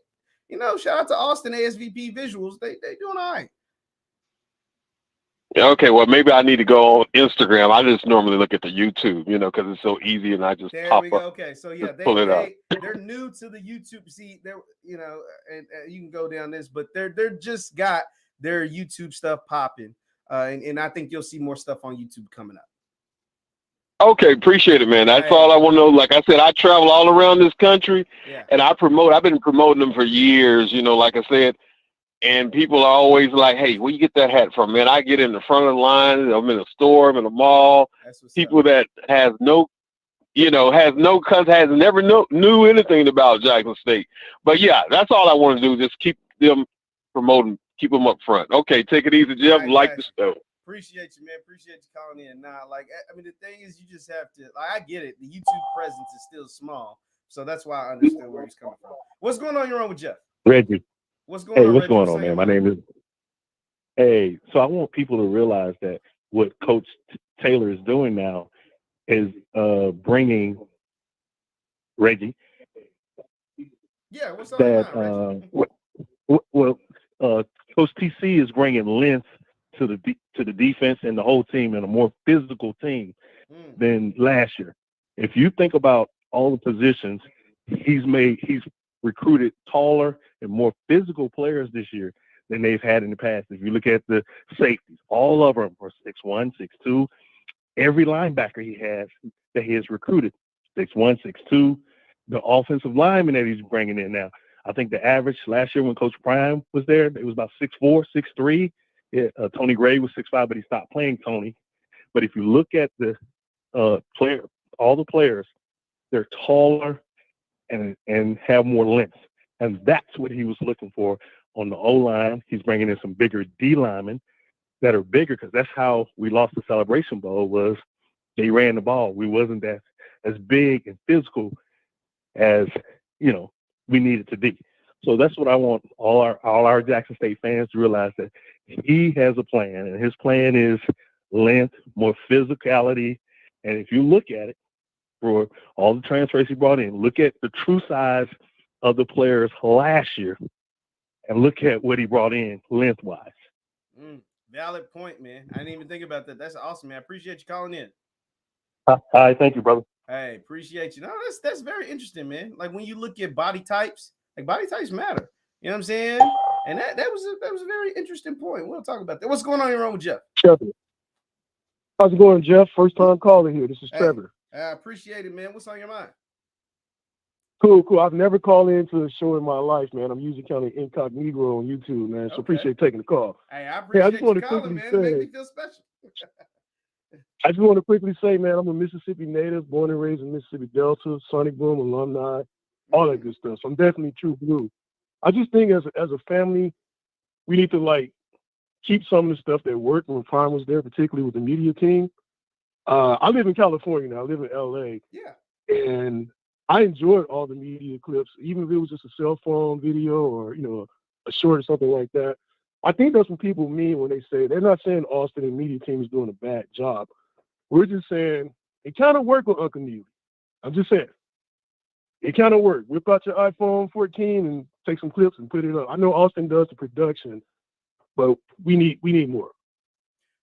shout out to Austin ASVP Visuals. They doing all right. Okay, well, maybe I need to go on Instagram. I just normally look at the YouTube, because it's so easy, and I just pop up. Okay, so yeah, pull it up. They're new to the YouTube. See, they're and you can go down this, but they're just got their YouTube stuff popping, and I think you'll see more stuff on YouTube coming up. Okay, appreciate it, man. That's all I want to know. Like I said, I travel all around this country, and I've been promoting them for years. Like I said. And people are always like, hey, where you get that hat from, man? I get in the front of the line. I'm in a store. I'm in a mall. People that has never knew anything about Jackson State. But, yeah, that's all I want to do. Just keep them promoting, keep them up front. Okay, take it easy, Jeff. Like the show. Appreciate you, man. Appreciate you calling in. Nah, I mean, the thing is, you just have to, I get it. The YouTube presence is still small. So that's why I understand where he's coming from. What's going on? You're on with Jeff. Reggie. What's going on? What's going on, man? My name is. Hey, so I want people to realize that what Coach Taylor is doing now is bringing Reggie. Yeah, what's that? Coach TC is bringing length to the defense and the whole team, and a more physical team than last year. If you think about all the positions, he's recruited taller and more physical players this year than they've had in the past. If you look at the safeties, all of them are 6'1", 6'2". Every linebacker he has recruited, 6'1", 6'2". The offensive lineman that he's bringing in now, I think the average last year when Coach Prime was there, it was about 6'4", 6'3". Tony Gray was 6'5", but he stopped playing Tony. But if you look at the all the players, they're taller and have more length. And that's what he was looking for on the O-line. He's bringing in some bigger D linemen that are bigger, because that's how we lost the Celebration Bowl, was they ran the ball. We wasn't as big and physical as, we needed to be. So that's what I want all our Jackson State fans to realize, that he has a plan, and his plan is length, more physicality. And if you look at it, for all the transfers he brought in, look at the true size of the players last year, and look at what he brought in lengthwise. Valid point, man. I didn't even think about that. That's awesome, man. I appreciate you calling in. Hi, thank you, brother. Hey, appreciate you. No, that's very interesting, man. Like, when you look at body types, body types matter. You know what I'm saying? And that was a very interesting point. We'll talk about that. What's going on here with Jeff? Trevor. How's it going, Jeff? First time calling here. This is Trevor. I appreciate it, man. What's on your mind? Cool. I've never called into a show in my life, man. I'm usually kind of incognito on YouTube, man. So appreciate taking the call. Hey, I appreciate you calling, man. It makes me feel special. I just want to quickly say, man, I'm a Mississippi native, born and raised in Mississippi Delta, Sonic Boom alumni, all that good stuff. So I'm definitely true blue. I just think as a family, we need to keep some of the stuff that worked when Prime was there, particularly with the media team. I live in California now. I live in LA. Yeah. And I enjoyed all the media clips, even if it was just a cell phone video or, a short or something like that. I think that's what people mean when they say, they're not saying Austin and media team is doing a bad job. We're just saying it kind of worked with Uncle Neely. I'm just saying. It kind of worked. Whip out your iPhone 14 and take some clips and put it up. I know Austin does the production, but we need more.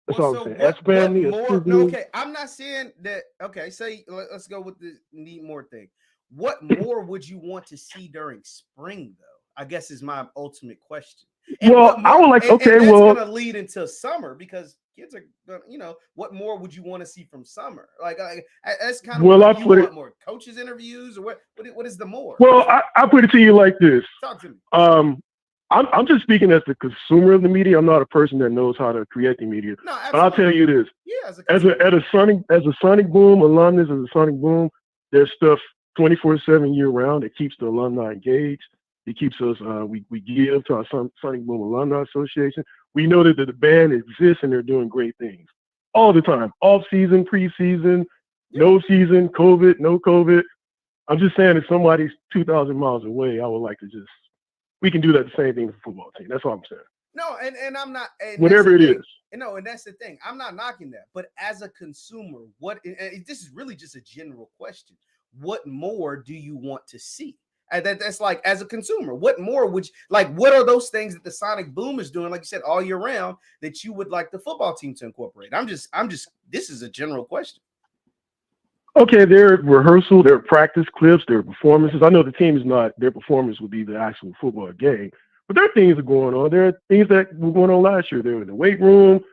That's all I'm saying. As family, okay, I'm not saying that. Okay, say let's go with the need more thing. what more would you want to see during spring, though? I guess is my ultimate question. And well, I would like, and that's well, gonna lead into summer because kids are gonna, what more would you want to see from summer? Like that's kind of well, what I you put want it, more coaches interviews or what is the more? well, I put it to you like this. Talk to me. I'm just speaking as the consumer of the media. I'm not a person that knows how to create the media. No, absolutely. But I'll tell you this: yeah, as a Sonic Boom alumnus, as a Sonic Boom, there's stuff 24/7 year round that keeps the alumni engaged. It keeps us. We give to our Sonic Boom Alumni Association. We know that the band exists and they're doing great things all the time. Off season, preseason, no season, COVID, no COVID. I'm just saying, if somebody's 2,000 miles away, I would like to just. We can do that the same thing with the football team. That's all I'm saying. No, and I'm not. And whatever it is. No, and that's the thing. I'm not knocking that. But as a consumer, and this is really just a general question. What more do you want to see? And that's like, as a consumer, what more would you, like, what are those things that the Sonic Boom is doing, like you said, all year round that you would like the football team to incorporate? I'm just, this is a general question. Okay, their rehearsal, their practice clips, their performances. I know the team is not, their performance would be the actual football game, but there are things that are going on. There are things that were going on last year. They're in the weight room,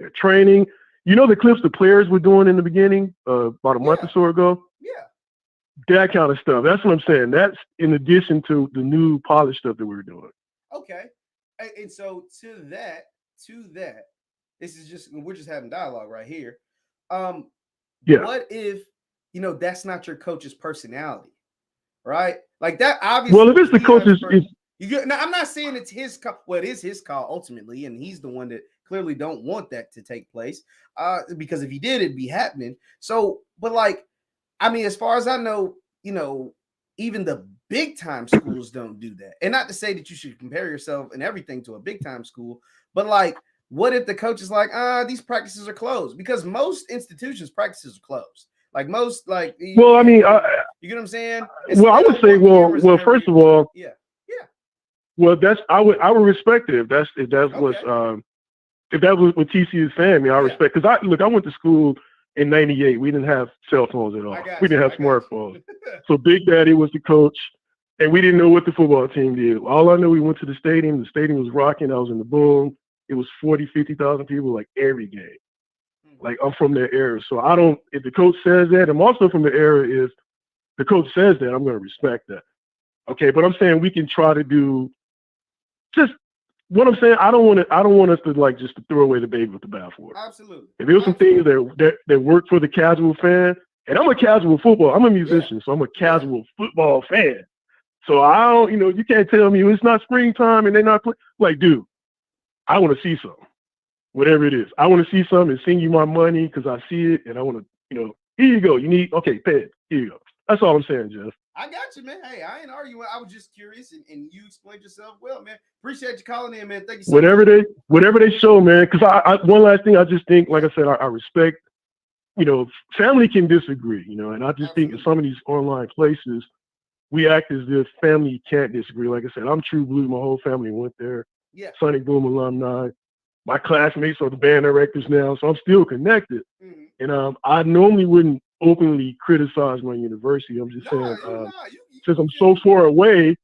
they're training. You know the clips the players were doing in the beginning, about a month or so ago? Yeah. That kind of stuff. That's what I'm saying. That's in addition to the new polished stuff that we're doing. Okay. And so to that, this is just, we're just having dialogue right here. What if, that's not your coach's personality, right? Like that obviously. Well, if it's the coach's, now, I'm not saying it's his call. Well, it is his call ultimately, and he's the one that clearly don't want that to take place. Because if he did, it'd be happening. So, but like, I mean, as far as I know, even the big time schools don't do that. And not to say that you should compare yourself and everything to a big time school, but like, what if the coach is like, these practices are closed? Because most institutions' practices are closed. Like most, like, well, I mean, you get what I'm saying? Well, I would say, well, first of all, yeah. Well, I would respect it if that was what TCU is saying. I mean, I respect, because I went to school in '98. We didn't have cell phones at all. We didn't have smartphones. So Big Daddy was the coach, and we didn't know what the football team did. All I knew, we went to the stadium. The stadium was rocking. I was in the Boom. It was 40, 50,000 people like every game. Like, I'm from that era. So if the coach says that, I'm also from the era, if the coach says that, I'm going to respect that. Okay, but I'm saying we can try to do just what I'm saying. I don't want us to like just to throw away the baby with the bathwater. Absolutely. If there was some things that work for the casual fan, and I'm a casual football, I'm a musician, so I'm a casual football fan. So I don't, you can't tell me it's not springtime and they're not like, dude, I want to see something, whatever it is. I want to see something and send you my money because I see it, and I want to, here you go. You pay it. Here you go. That's all I'm saying, Jeff. I got you, man. Hey, I ain't arguing. I was just curious, and you explained yourself well, man. Appreciate you calling in, man. Thank you so much. Whatever they show, man. Because I one last thing, I just think, like I said, I respect, family can disagree, and I just think in some of these online places, we act as if family can't disagree. Like I said, I'm True Blue. My whole family went there. Yeah. Sonic Boom alumni. My classmates are the band directors now, so I'm still connected. Mm-hmm. And I normally wouldn't openly criticize my university. I'm just saying, since I'm so far away,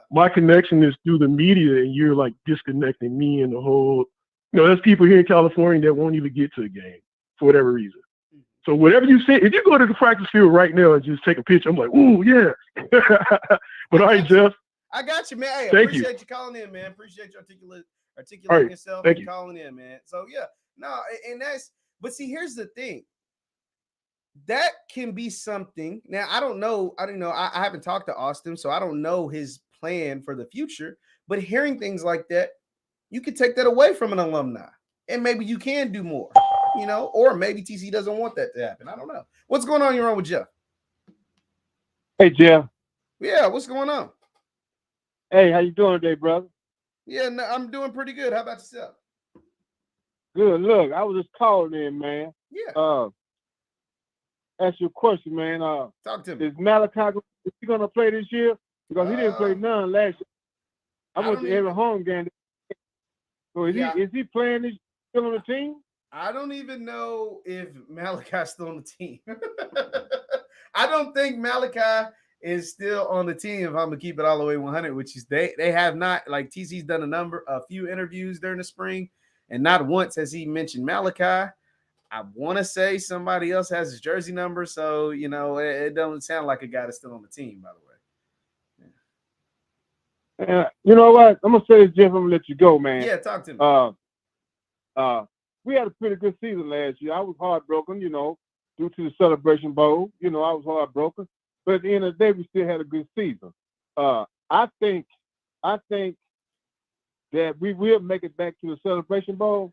my connection is through the media, and you're like disconnecting me and the whole. There's people here in California that won't even get to a game for whatever reason. Mm-hmm. So whatever you say, if you go to the practice field right now and just take a picture, I'm like, ooh, yeah. But all right, Jeff. I got you, man. Hey, appreciate you calling in, man. Appreciate you articulating yourself and calling in, man. So yeah, no, and but see, here's the thing. That can be something. Now, I don't know. I haven't talked to Austin, so I don't know his plan for the future. But hearing things like that, you could take that away from an alumni, and maybe you can do more, or maybe TC doesn't want that to happen. I don't know. What's going on? You're on with Jeff. Hey, Jeff. Yeah, what's going on? Hey, how you doing today, brother? Yeah, no, I'm doing pretty good. How about yourself? Good. Look, I was just calling in, man. Yeah. Ask you a question, man. Talk to me. Is Malachi gonna play this year? Because he didn't play none last year. I went to every home game. So is he playing this still on the team? I don't even know if Malachi's still on the team. I don't think Malachi is still on the team. If I'm gonna keep it all the way 100, which is they have not, like, TC's done a few interviews during the spring, and not once has he mentioned Malachi. I want to say somebody else has his jersey number, so it doesn't sound like a guy that's still on the team. By the way, You know what? I'm gonna say this, Jeff. I'm gonna let you go, man. yeah, talk to me. We had a pretty good season last year. I was heartbroken, due to the Celebration Bowl. I was heartbroken, but at the end of the day, we still had a good season. I think that we will make it back to the Celebration Bowl.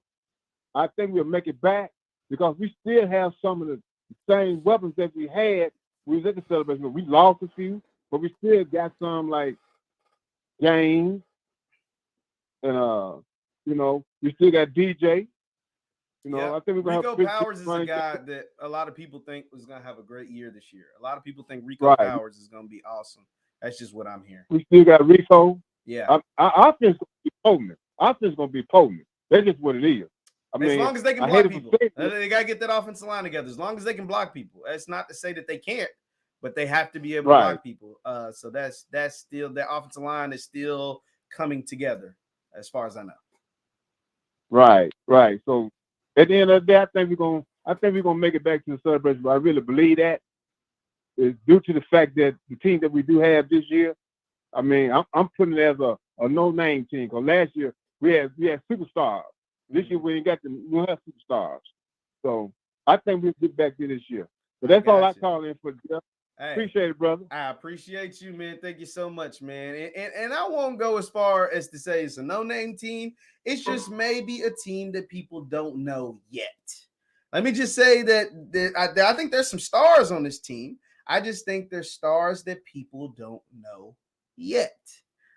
I think we'll make it back because we still have some of the same weapons that we had. We was at the Celebration Bowl. We lost a few, but we still got some like James, and we still got DJ. I think we're gonna Rico have Powers is a guy that a lot of people think was gonna have a great year this year. A lot of people think Rico Powers is gonna be awesome. That's just what I'm hearing. We still got Rico. Yeah. Our offense gonna be potent. Offense gonna be potent. That's just what it is. As long as they can block people, they gotta get that offensive line together. As long as they can block people, that's not to say that they can't, but they have to be able to block people. So that's still, their offensive line is still coming together, as far as I know. Right. So at the end of the day, I think we're gonna make it back to the Celebration. But I really believe that is due to the fact that the team that we do have this year. I mean, I'm putting it as a no-name team. Because last year we had superstars. This year we don't have superstars. So I think we'll get back to this year. But that's all I call in for, Jeff. Hey, appreciate it, brother. I appreciate you, man. Thank you so much, man. And I won't go as far as to say it's a no-name team. It's just maybe a team that people don't know yet. Let me just say that I think there's some stars on this team. I just think there's stars that people don't know yet.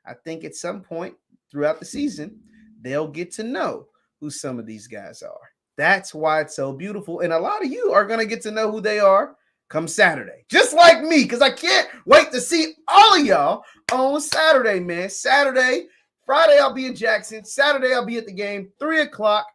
I think at some point throughout the season, they'll get to know who some of these guys are. That's why it's so beautiful. And a lot of you are going to get to know who they are come Saturday, just like me, because I can't wait to see all of y'all on Saturday, man. Friday, I'll be in Jackson. Saturday, I'll be at the game, 3 o'clock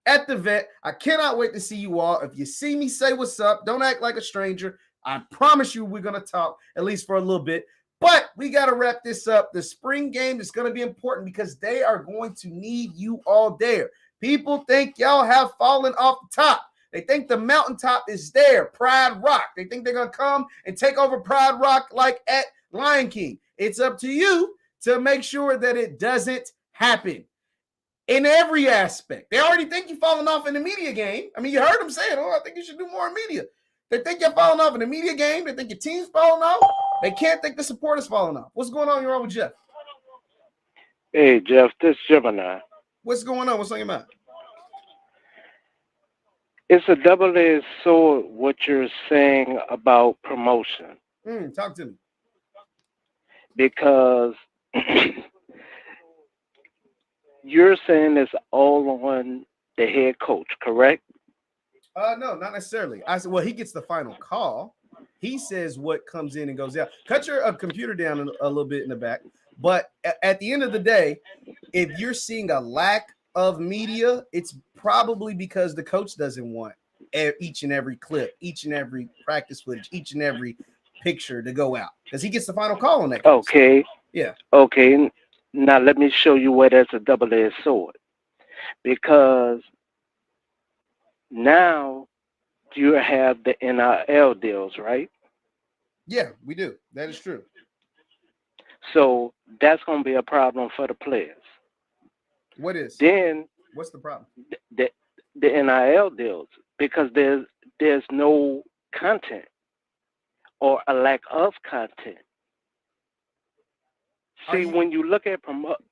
at the vet. I cannot wait to see you all. If you see me, say what's up. Don't act like a stranger. I promise you we're going to talk, at least for a little bit. But we got to wrap this up. The spring game is going to be important because they are going to need you all there. People think y'all have fallen off the top. They think the mountaintop is there, Pride Rock. They think they're going to come and take over Pride Rock like at Lion King. It's up to you to make sure that it doesn't happen in every aspect. They already think you're falling off in the media game. I mean, you heard them saying, I think you should do more in media. They think you're falling off in the media game. They think your team's falling off. They can't think the support is falling off. What's going on? You're on with Jeff. Hey, Jeff, this is Gemini. What's going on? What's on your mind? It's a double-edged sword what you're saying about promotion. Talk to me. Because you're saying it's all on the head coach, correct? No, not necessarily. I said, well, he gets the final call. He says what comes in and goes out. Cut your computer down a little bit in the back. But at the end of the day, if you're seeing a lack of media, it's probably because the coach doesn't want each and every clip, each and every practice footage, each and every picture to go out because he gets the final call on that. Okay. Yeah. Okay. Now let me show you where that's a double-edged sword. Because now you have the NIL deals, right? Yeah, we do. That is true. So that's going to be a problem for the players. What is? Then what's the problem? The NIL deals, because there's no content or a lack of content. See, when you look at promotions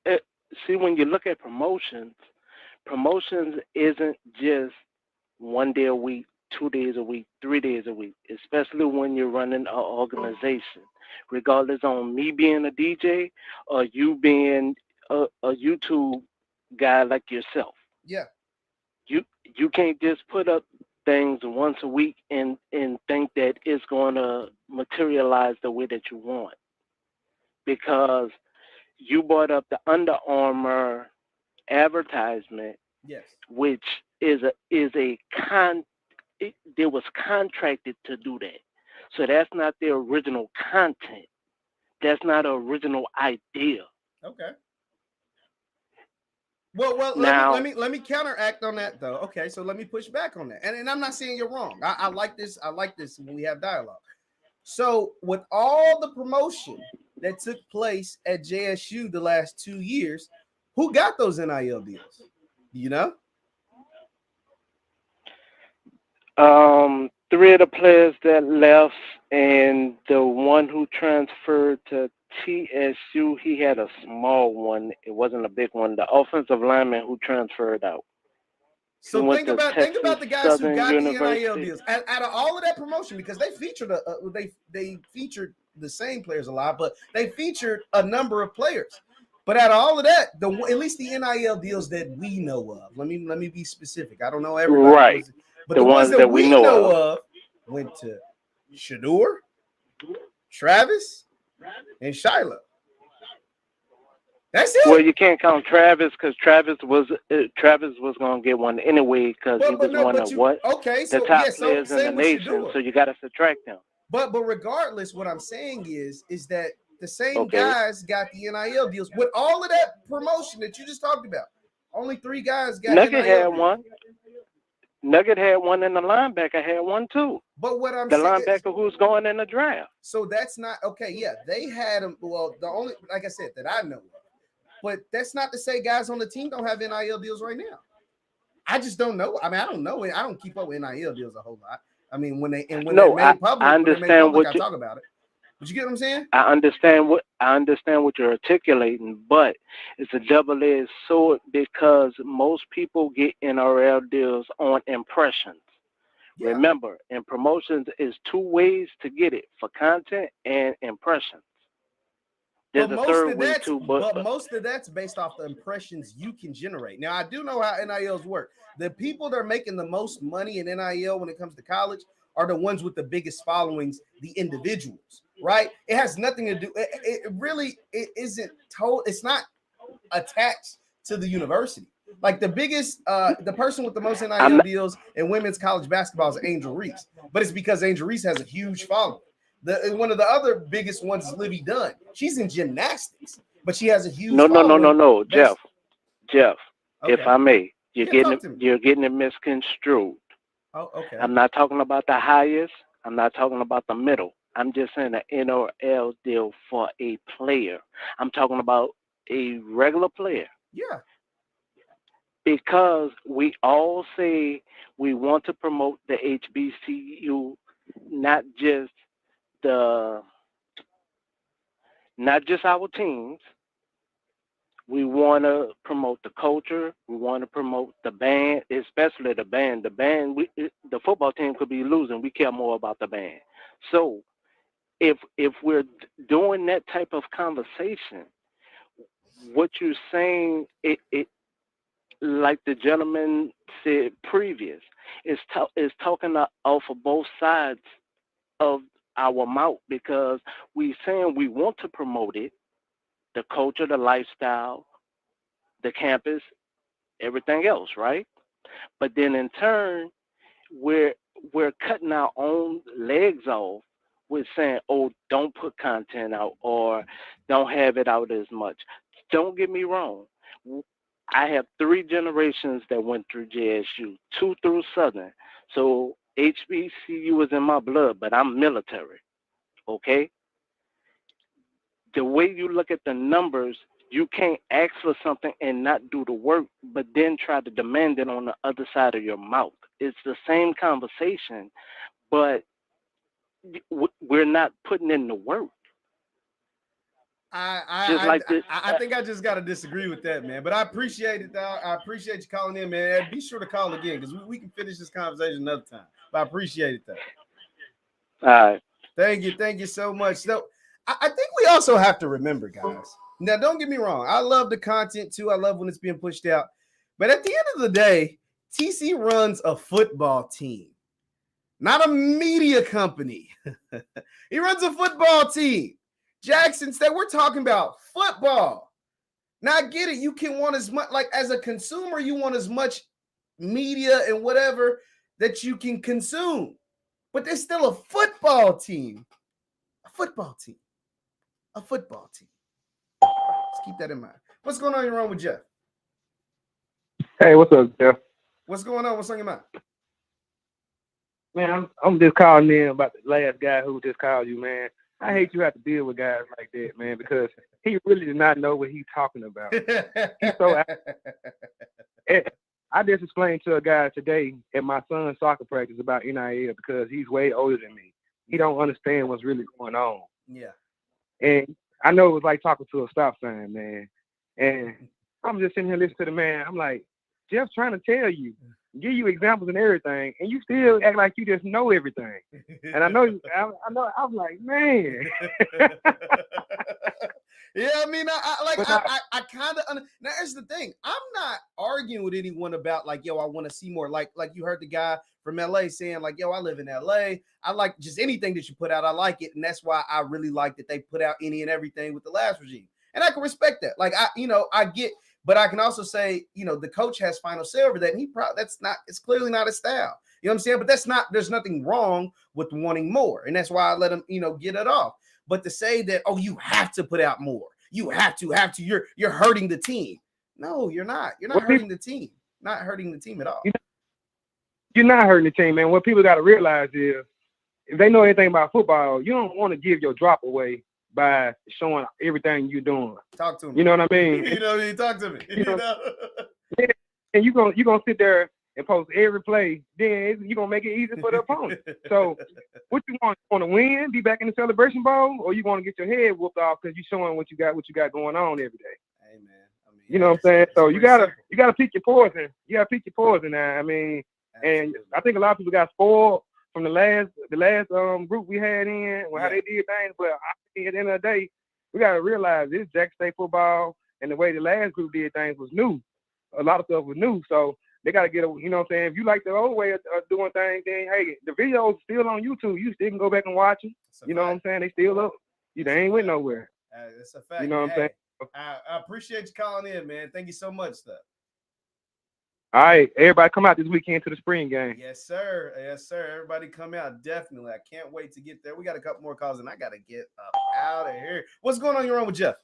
isn't just 1 day a week, 2 days a week, 3 days a week, especially when you're running an organization, regardless on me being a DJ or you being a YouTube guy like yourself. Yeah. You can't just put up things once a week and think that it's going to materialize the way that you want. Because you brought up the Under Armour advertisement, yes, which there was contracted to do that. So that's not the original content. That's not an original idea. Okay. Well, Now, let me counteract on that though. Okay, so let me push back on that. And I'm not saying you're wrong. I like this. I like this when we have dialogue. So with all the promotion that took place at JSU the last 2 years, who got those NIL deals? Do you know? 3 of the players that left, and the one who transferred to TSU, he had a small one. It wasn't a big one. The offensive lineman who transferred out. So think about the guys who got the NIL deals out of all of that promotion, because they featured they featured the same players a lot, but they featured a number of players. But out of all of that, at least the NIL deals that we know of. Let me be specific. I don't know everybody, right? But the ones that we know of went to Shador, Travis, and Shiloh. That's it. Well, you can't count Travis because Travis was going to get one anyway because he was one of what? Okay, so the top players in the nation. So you got to subtract them. But regardless, what I'm saying is that the same guys got the NIL deals with all of that promotion that you just talked about. Only 3 guys got Nugget NIL had deals. one. Nugget had one, and the linebacker had one too. But what I'm the saying, linebacker who's going in the draft. So that's not okay. Yeah, they had them. Well, the only, like I said, that I know of. But that's not to say guys on the team don't have NIL deals right now. I just don't know. I mean, I don't know. I don't keep up with NIL deals a whole lot. I mean, when they made public, I understand I talk about it. But you get what I'm saying? I understand what you're articulating, but it's a double-edged sword because most people get NRL deals on impressions. Yeah. Remember, in promotions is 2 ways to get it: for content and impressions. There's a third way too, but most of that's based off the impressions you can generate. Now, I do know how NILs work. The people that are making the most money in NIL when it comes to college are the ones with the biggest followings, the individuals, right? It has nothing to do. It really isn't told. It's not attached to the university. Like the biggest, the person with the most NIL deals in women's college basketball is Angel Reese, but it's because Angel Reese has a huge following. One of the other biggest ones is Livy Dunn. She's in gymnastics, but she has a huge following. No, Jeff. Okay. If I may, you're getting it misconstrued. Oh, okay. I'm not talking about the highest. I'm not talking about the middle. I'm just saying an NRL deal for a player. I'm talking about a regular player. Yeah. Because we all say we want to promote the HBCU, not just our teams. We want to promote the culture. We want to promote the band, especially the band. The football team could be losing. We care more about the band. So if we're doing that type of conversation, what you're saying, it like the gentleman said previous, is talking off of both sides of our mouth, because we saying we want to promote it, the culture, the lifestyle, the campus, everything else, right? But then in turn, we're cutting our own legs off with saying, oh, don't put content out or don't have it out as much. Don't get me wrong. I have 3 generations that went through JSU, 2 through Southern. So HBCU is in my blood, but I'm military, okay? The way you look at the numbers, you can't ask for something and not do the work, but then try to demand it on the other side of your mouth. It's the same conversation, but we're not putting in the work. I think I just got to disagree with that, man. But I appreciate it, dog. I appreciate you calling in, man. And be sure to call again because we can finish this conversation another time. But I appreciate it, though. All right. Thank you so much. So I think we also have to remember, guys. Now, don't get me wrong. I love the content too. I love when it's being pushed out. But at the end of the day, TC runs a football team, not a media company. He runs a football team. Jackson State, we're talking about football. Now, I get it. You can want as much, like as a consumer, you want as much media and whatever that you can consume. But there's still a football team. A football team. a football team. Let's keep that in mind. What's going on in your room with Jeff? Hey, what's up, Jeff? What's going on? What's on your mind? Man, I'm just calling in about the last guy who just called you, man. I hate you have to deal with guys like that, man, because he really did not know what he's talking about. He's so. I just explained to a guy today at my son's soccer practice about NIL because he's way older than me. He don't understand what's really going on. Yeah. And I know it was like talking to a stop sign, man. And I'm just sitting here listening to the man. I'm like, Jeff's trying to tell you, give you examples and everything, and you still act like you just know everything. And I know, I'm like, man. Yeah, I mean, I kind of. Now, here's the thing. I'm not arguing with anyone about like, yo, I want to see more. Like you heard the guy from LA saying like, yo, I live in LA. I like just anything that you put out. I like it, and that's why I really like that they put out any and everything with the last regime. And I can respect that. Like I get, but I can also say, the coach has final say over that. And it's clearly not his style. You know what I'm saying? But there's nothing wrong with wanting more. And that's why I let him, get it off. But to say that, oh, you have to put out more. You have to, you're hurting the team. No, you're not. You're not hurting the team. Not hurting the team at all. You're not hurting the team, man. What people got to realize is if they know anything about football, you don't want to give your drop away by showing everything you're doing. Talk to me. You know what I mean? Talk to me. And you're gonna sit there and post every play, then you're gonna make it easy for the opponent. So what you want to win, be back in the celebration bowl, or you want to get your head whooped off because you're showing what you got going on every day. Hey man. I mean, you know what I'm saying? So you gotta pick your poison. You gotta pick your poison now. I mean, and I think a lot of people got spoiled from the last group we had in, how they did things. But I think at the end of the day, we got to realize this Jackson State football and the way the last group did things was new. A lot of stuff was new. So they got to get, you know what I'm saying? If you like the old way of doing things, then, hey, the video's still on YouTube. You still can go back and watch them. You know what I'm saying? They still up. They ain't went nowhere. It's a fact. You know what I'm saying? I appreciate you calling in, man. Thank you so much, stuff. All right, everybody come out this weekend to the spring game. Yes, sir. Yes, sir. Everybody come out. Definitely. I can't wait to get there. We got a couple more calls, and I got to get up out of here. What's going on in your room with Jeff?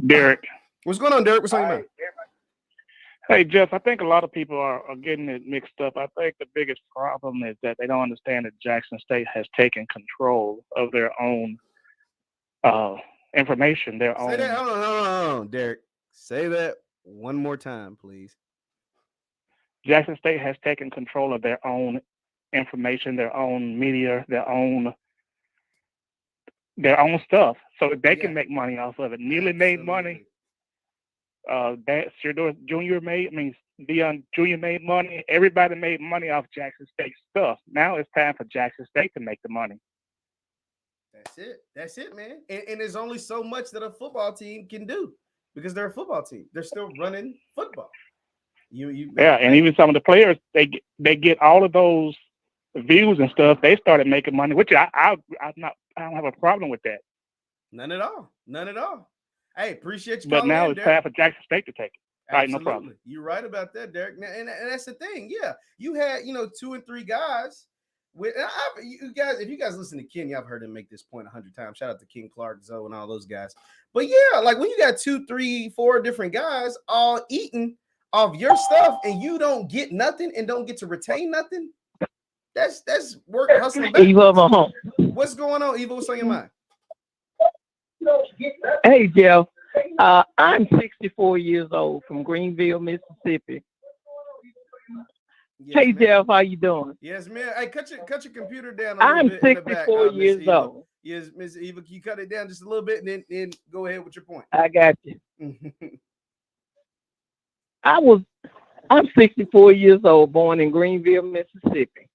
Derek. What's going on, Derek? What's on your mind? Hey, Jeff, I think a lot of people are getting it mixed up. I think the biggest problem is that they don't understand that Jackson State has taken control of their own information, their own. Say that. Hold on, Derek. Say that one more time, please. Jackson State has taken control of their own information, their own media, their own stuff, so they can make money off of it. Neely made money. Deion Jr. made money. Everybody made money off Jackson State stuff. Now it's time for Jackson State to make the money. That's it, man. And there's only so much that a football team can do because they're a football team. They're still running football. And even some of the players, they get all of those views and stuff. They started making money, which I don't have a problem with that. None at all. Hey, appreciate you. But now it's time for Jackson State to take it. Absolutely. All right, no problem. You're right about that, Derek. And that's the thing. Yeah, you had 2 and 3 guys. If you guys listen to Ken, I've heard him make this point 100 times. Shout out to King Clark, Zoe, and all those guys. But yeah, like when you got 2, 3, 4 different guys all eating off your stuff and you don't get nothing and don't get to retain nothing, that's work hustling back. What's going on, Eva? What's on your mind? Hey, Jeff. I'm 64 years old from Greenville, Mississippi. Yes, hey, ma'am. Jeff, how you doing? Yes, man. Hey, cut your computer down. I'm little bit 64 years Eva. old. Yes, Miss Eva, can you cut it down just a little bit and then go ahead with your point? I got you. I'm 64 years old, born in Greenville, Mississippi.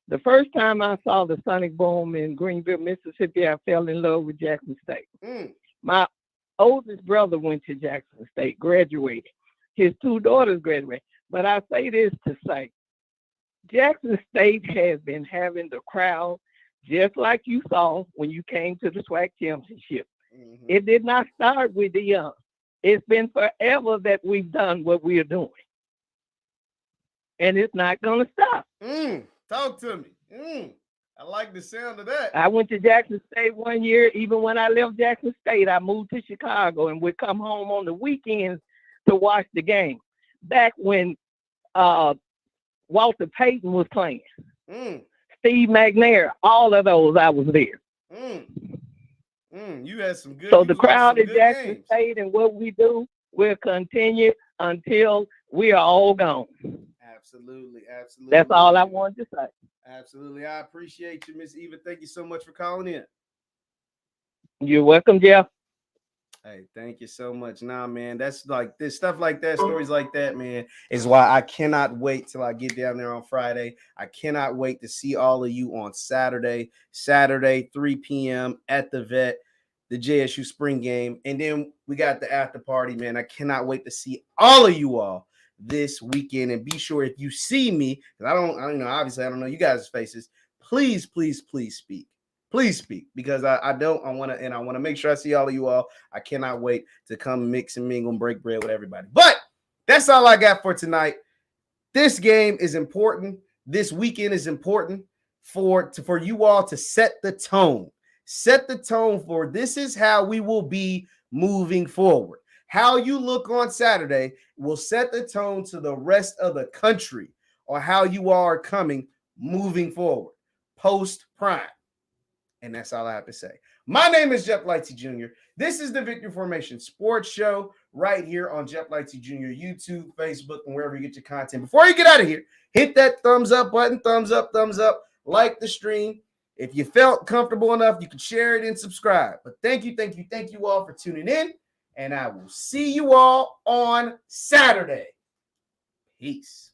The first time I saw the Sonic Boom in Greenville, Mississippi, I fell in love with Jackson State. My oldest brother went to Jackson State, graduated. His 2 daughters graduated. But I say this to say, Jackson State has been having the crowd just like you saw when you came to the SWAC championship. It did not start with the young. It's been forever that we've done what we are doing. And it's not going to stop. Talk to me. I like the sound of that. I went to Jackson State one year. Even when I left Jackson State, I moved to Chicago and would come home on the weekends to watch the game. Back when Walter Payton was playing, Steve McNair, all of those, I was there. You had some good. So the crowd at Jackson State and what we do will continue until we are all gone. Absolutely. That's all I wanted to say. Absolutely. I appreciate you, Miss Eva. Thank you so much for calling in. You're welcome, Jeff. Hey, thank you so much. Nah, man, that's like this stuff like that, stories like that, man, is why I cannot wait till I get down there on Friday. I cannot wait to see all of you on Saturday, 3 p.m. at the Vet, the JSU spring game. And then we got the after party, man. I cannot wait to see all of you all this weekend. And be sure if you see me, because I don't know, obviously I don't know you guys' faces, please speak. Please speak, because I want to make sure I see all of you all. I cannot wait to come mix and mingle and break bread with everybody. But that's all I got for tonight. This game is important. This weekend is important for you all to set the tone. Set the tone for this is how we will be moving forward. How you look on Saturday will set the tone to the rest of the country or how you are coming moving forward post-prime. And that's all I have to say. My name is Jeff Lightsy Jr. This is the Victory Formation Sports Show right here on Jeff Lightsy Jr. YouTube, Facebook, and wherever you get your content. Before you get out of here, hit that thumbs up button, thumbs up, like the stream. If you felt comfortable enough, you can share it and subscribe. But thank you all for tuning in, and I will see you all on Saturday. Peace.